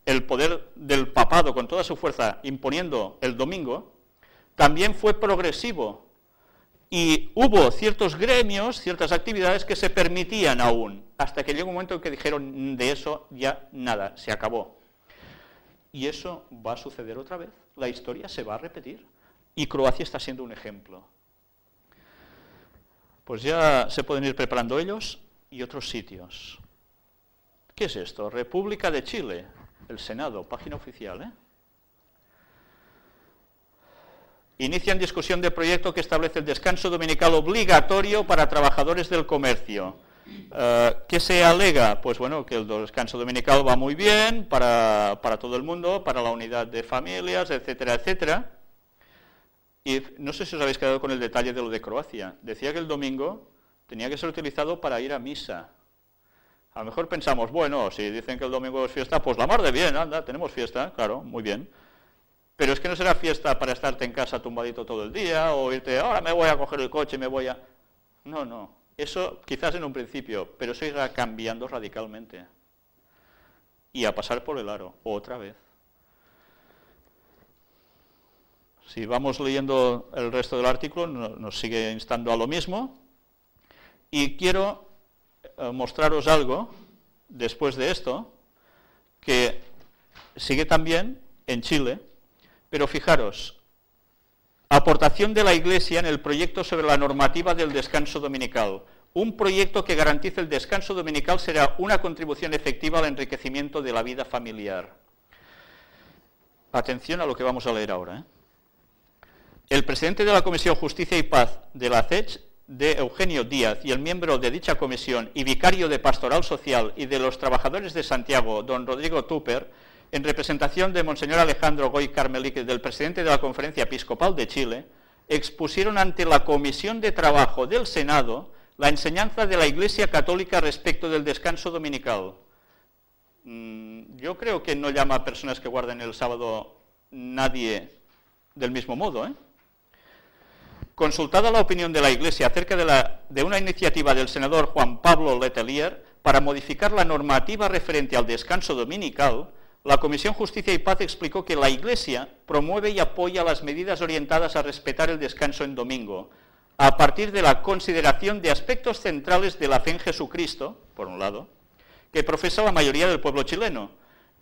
el poder del papado con toda su fuerza imponiendo el domingo, también fue progresivo. y hubo ciertos gremios, ciertas actividades que se permitían aún, hasta que llegó un momento en que dijeron de eso ya nada, se acabó. Y eso va a suceder otra vez, la historia se va a repetir, y Croacia está siendo un ejemplo. Pues ya se pueden ir preparando ellos y otros sitios. ¿Qué es esto? República de Chile, el Senado, página oficial, ¿eh? Inician discusión de proyecto que establece el descanso dominical obligatorio para trabajadores del comercio. ¿Qué se alega? Pues bueno, que el descanso dominical va muy bien para todo el mundo, para la unidad de familias, etcétera, etcétera. Y no sé si os habéis quedado con el detalle de lo de Croacia. Decía que el domingo tenía que ser utilizado para ir a misa. A lo mejor pensamos, bueno, si dicen que el domingo es fiesta, pues la mar de bien, anda, tenemos fiesta, claro, muy bien. Pero es que no será fiesta para estarte en casa tumbadito todo el día, o irte, ahora me voy a coger el coche, me voy a... No, no, eso quizás en un principio, pero eso irá cambiando radicalmente. Y a pasar por el aro, otra vez. Si vamos leyendo el resto del artículo, nos sigue instando a lo mismo. Y quiero mostraros algo, después de esto, que sigue también en Chile. Pero fijaros, aportación de la Iglesia en el proyecto sobre la normativa del descanso dominical. Un proyecto que garantice el descanso dominical será una contribución efectiva al enriquecimiento de la vida familiar. Atención a lo que vamos a leer ahora, ¿eh? El presidente de la Comisión Justicia y Paz de la CECH, de Eugenio Díaz, y el miembro de dicha comisión y vicario de Pastoral Social y de los Trabajadores de Santiago, don Rodrigo Tupper, en representación de Monseñor Alejandro Goy Carmelique, del presidente de la Conferencia Episcopal de Chile, expusieron ante la Comisión de Trabajo del Senado la enseñanza de la Iglesia Católica respecto del descanso dominical. Yo creo que no llama a personas que guarden el sábado nadie del mismo modo, ¿eh? Consultada la opinión de la Iglesia acerca de una iniciativa del senador Juan Pablo Letelier para modificar la normativa referente al descanso dominical, la Comisión Justicia y Paz explicó que la Iglesia promueve y apoya las medidas orientadas a respetar el descanso en domingo, a partir de la consideración de aspectos centrales de la fe en Jesucristo, por un lado, que profesa la mayoría del pueblo chileno,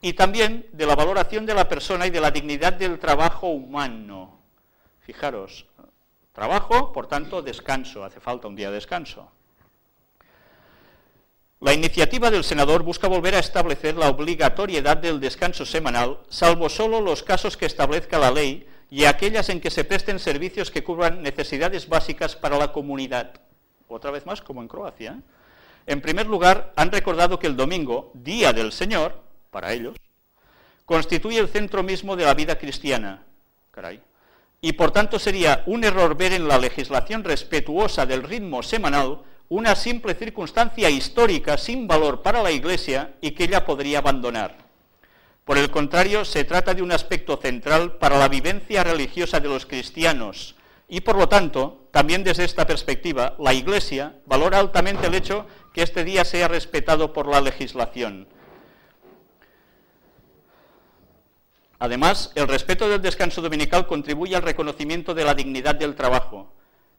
y también de la valoración de la persona y de la dignidad del trabajo humano. Fijaros, trabajo, por tanto, descanso, hace falta un día de descanso. La iniciativa del senador busca volver a establecer la obligatoriedad del descanso semanal, salvo solo los casos que establezca la ley y aquellas en que se presten servicios que cubran necesidades básicas para la comunidad. Otra vez más, como en Croacia. En primer lugar, han recordado que el domingo, Día del Señor, para ellos, constituye el centro mismo de la vida cristiana. Caray. Y por tanto sería un error ver en la legislación respetuosa del ritmo semanal una simple circunstancia histórica sin valor para la Iglesia y que ella podría abandonar. Por el contrario, se trata de un aspecto central para la vivencia religiosa de los cristianos y, por lo tanto, también desde esta perspectiva, la Iglesia valora altamente el hecho que este día sea respetado por la legislación. Además, el respeto del descanso dominical contribuye al reconocimiento de la dignidad del trabajo.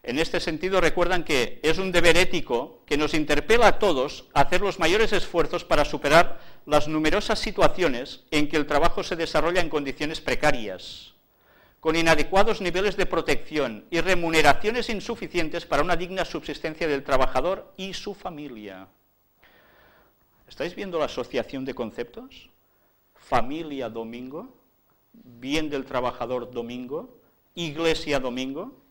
En este sentido, recuerdan que es un deber ético que nos interpela a todos a hacer los mayores esfuerzos para superar las numerosas situaciones en que el trabajo se desarrolla en condiciones precarias, con inadecuados niveles de protección y remuneraciones insuficientes para una digna subsistencia del trabajador y su familia. ¿Estáis viendo la asociación de conceptos? Familia domingo, bien del trabajador domingo, iglesia domingo.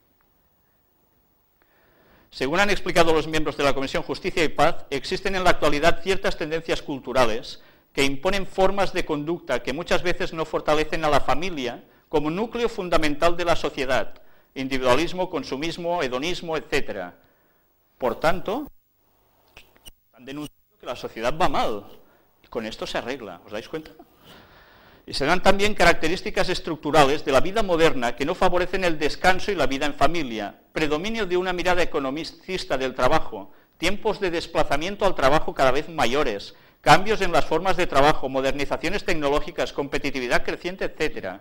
Según han explicado los miembros de la Comisión Justicia y Paz, existen en la actualidad ciertas tendencias culturales que imponen formas de conducta que muchas veces no fortalecen a la familia como núcleo fundamental de la sociedad, individualismo, consumismo, hedonismo, etc. Por tanto, han denunciado que la sociedad va mal, y con esto se arregla, ¿os dais cuenta? Y se dan también características estructurales de la vida moderna que no favorecen el descanso y la vida en familia, predominio de una mirada economicista del trabajo, tiempos de desplazamiento al trabajo cada vez mayores, cambios en las formas de trabajo, modernizaciones tecnológicas, competitividad creciente, etc.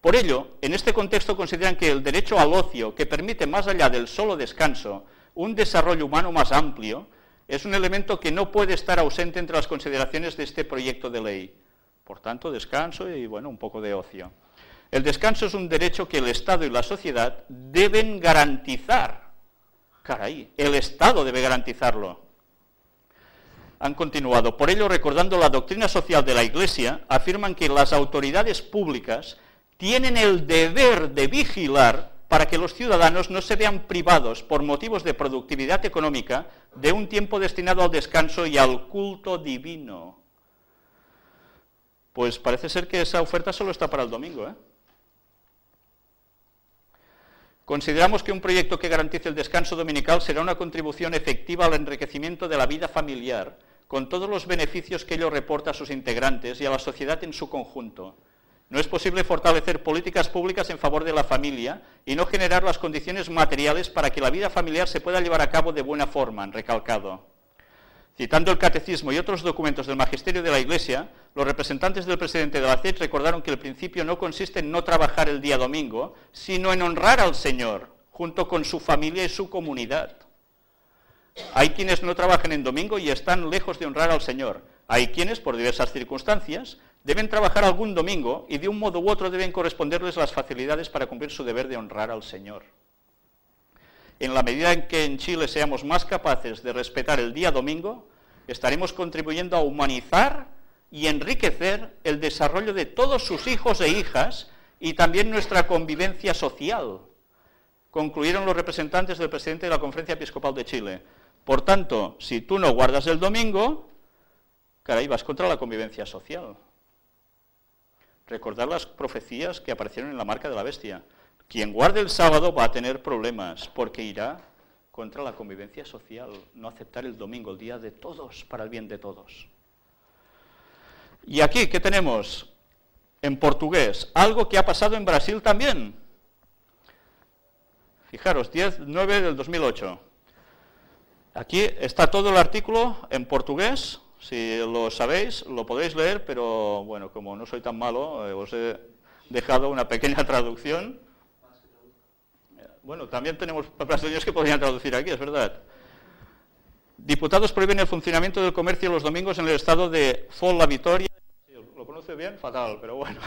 Por ello, en este contexto consideran que el derecho al ocio, que permite más allá del solo descanso un desarrollo humano más amplio, es un elemento que no puede estar ausente entre las consideraciones de este proyecto de ley. Por tanto, descanso y, bueno, un poco de ocio. El descanso es un derecho que el Estado y la sociedad deben garantizar. Caray, el Estado debe garantizarlo. Han continuado. Por ello, recordando la doctrina social de la Iglesia, afirman que las autoridades públicas tienen el deber de vigilar para que los ciudadanos no se vean privados por motivos de productividad económica de un tiempo destinado al descanso y al culto divino. Pues parece ser que esa oferta solo está para el domingo, ¿eh? Consideramos que un proyecto que garantice el descanso dominical será una contribución efectiva al enriquecimiento de la vida familiar, con todos los beneficios que ello reporta a sus integrantes y a la sociedad en su conjunto. No es posible fortalecer políticas públicas en favor de la familia y no generar las condiciones materiales para que la vida familiar se pueda llevar a cabo de buena forma, han recalcado. Citando el Catecismo y otros documentos del Magisterio de la Iglesia, los representantes del presidente de la CET recordaron que el principio no consiste en no trabajar el día domingo, sino en honrar al Señor, junto con su familia y su comunidad. Hay quienes no trabajan en domingo y están lejos de honrar al Señor. Hay quienes, por diversas circunstancias, deben trabajar algún domingo y de un modo u otro deben corresponderles las facilidades para cumplir su deber de honrar al Señor. En la medida en que en Chile seamos más capaces de respetar el día domingo, estaremos contribuyendo a humanizar y enriquecer el desarrollo de todos sus hijos e hijas y también nuestra convivencia social, concluyeron los representantes del presidente de la Conferencia Episcopal de Chile. Por tanto, si tú no guardas el domingo, caray, vas contra la convivencia social. Recordar las profecías que aparecieron en la marca de la bestia. Quien guarde el sábado va a tener problemas, porque irá contra la convivencia social, no aceptar el domingo, el día de todos, para el bien de todos. Y aquí, ¿qué tenemos? En portugués, algo que ha pasado en Brasil también. Fijaros, 10/9 del 2008. Aquí está todo el artículo en portugués, si lo sabéis, lo podéis leer, pero bueno, como no soy tan malo, os he dejado una pequeña traducción. Bueno, también tenemos brasileños que podrían traducir aquí, es verdad. Diputados prohíben el funcionamiento del comercio los domingos en el estado de Foz da Vitória. ¿Lo conoce bien? Fatal, pero bueno.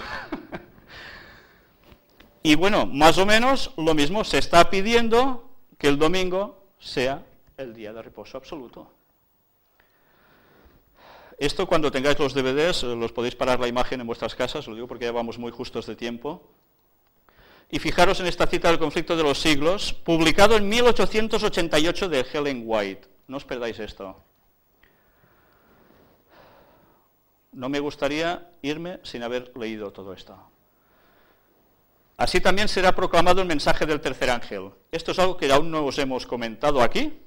Y bueno, más o menos lo mismo, se está pidiendo que el domingo sea el día de reposo absoluto. Esto cuando tengáis los DVDs, los podéis parar la imagen en vuestras casas, lo digo porque ya vamos muy justos de tiempo. Y fijaros en esta cita del conflicto de los siglos, publicado en 1888 de Ellen White. No os perdáis esto. No me gustaría irme sin haber leído todo esto. Así también será proclamado el mensaje del tercer ángel. Esto es algo que aún no os hemos comentado aquí,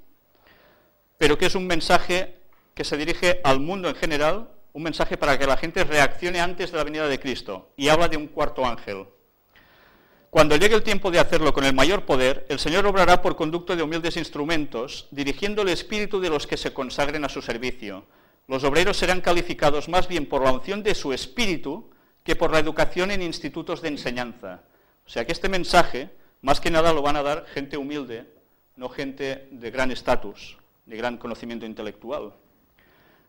pero que es un mensaje que se dirige al mundo en general, un mensaje para que la gente reaccione antes de la venida de Cristo, y habla de un cuarto ángel. Cuando llegue el tiempo de hacerlo con el mayor poder, el Señor obrará por conducto de humildes instrumentos, dirigiendo el espíritu de los que se consagren a su servicio. Los obreros serán calificados más bien por la unción de su espíritu que por la educación en institutos de enseñanza. O sea que este mensaje, más que nada, lo van a dar gente humilde, no gente de gran estatus, de gran conocimiento intelectual.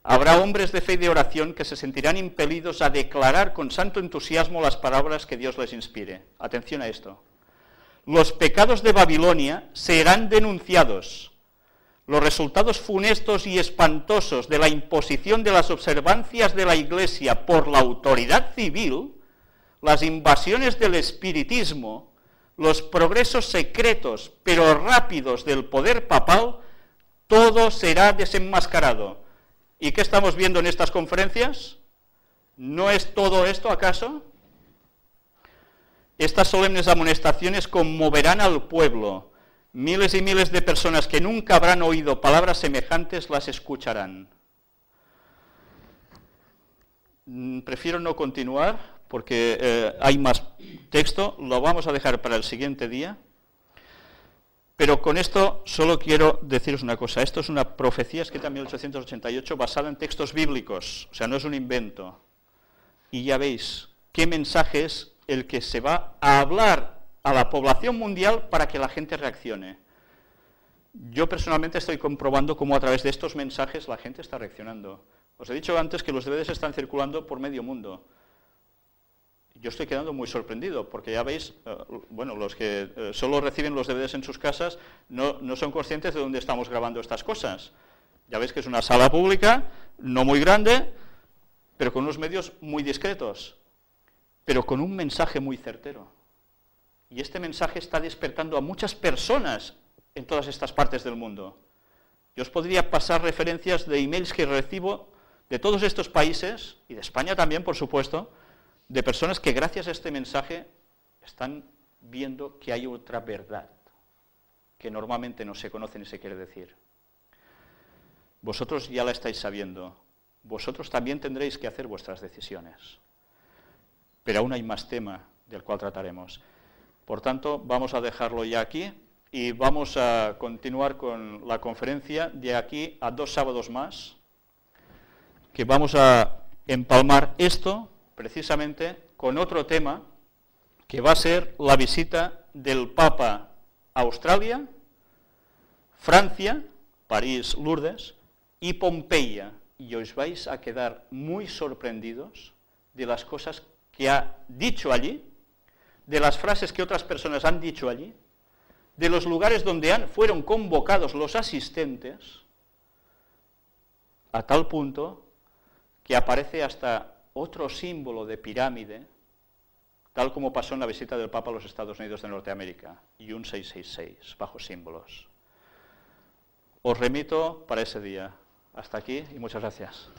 Habrá hombres de fe y de oración que se sentirán impelidos a declarar con santo entusiasmo las palabras que Dios les inspire. Atención a esto. Los pecados de Babilonia serán denunciados. Los resultados funestos y espantosos de la imposición de las observancias de la Iglesia por la autoridad civil, las invasiones del espiritismo, los progresos secretos pero rápidos del poder papal, todo será desenmascarado. ¿Y qué estamos viendo en estas conferencias? ¿No es todo esto acaso? Estas solemnes amonestaciones conmoverán al pueblo. Miles y miles de personas que nunca habrán oído palabras semejantes las escucharán. Prefiero no continuar porque hay más texto, lo vamos a dejar para el siguiente día. Pero con esto solo quiero deciros una cosa. Esto es una profecía escrita en 1888 basada en textos bíblicos, o sea, no es un invento. Y ya veis qué mensaje es el que se va a hablar a la población mundial para que la gente reaccione. Yo personalmente estoy comprobando cómo a través de estos mensajes la gente está reaccionando. Os he dicho antes que los DVDs están circulando por medio mundo. Yo estoy quedando muy sorprendido, porque ya veis, bueno, los que solo reciben los DVDs en sus casas no son conscientes de dónde estamos grabando estas cosas. Ya veis que es una sala pública, no muy grande, pero con unos medios muy discretos, pero con un mensaje muy certero. Y este mensaje está despertando a muchas personas en todas estas partes del mundo. Yo os podría pasar referencias de emails que recibo de todos estos países, y de España también, por supuesto, de personas que gracias a este mensaje están viendo que hay otra verdad, que normalmente no se conoce ni se quiere decir. Vosotros ya la estáis sabiendo, vosotros también tendréis que hacer vuestras decisiones. Pero aún hay más tema del cual trataremos. Por tanto, vamos a dejarlo ya aquí y vamos a continuar con la conferencia de aquí a 2 sábados más, que vamos a empalmar esto precisamente con otro tema, que va a ser la visita del Papa a Australia, Francia, París, Lourdes, y Pompeya. Y os vais a quedar muy sorprendidos de las cosas que ha dicho allí, de las frases que otras personas han dicho allí, de los lugares donde fueron convocados los asistentes, a tal punto que aparece hasta otro símbolo de pirámide, tal como pasó en la visita del Papa a los Estados Unidos de Norteamérica, y un 666, bajo símbolos. Os remito para ese día. Hasta aquí y muchas gracias.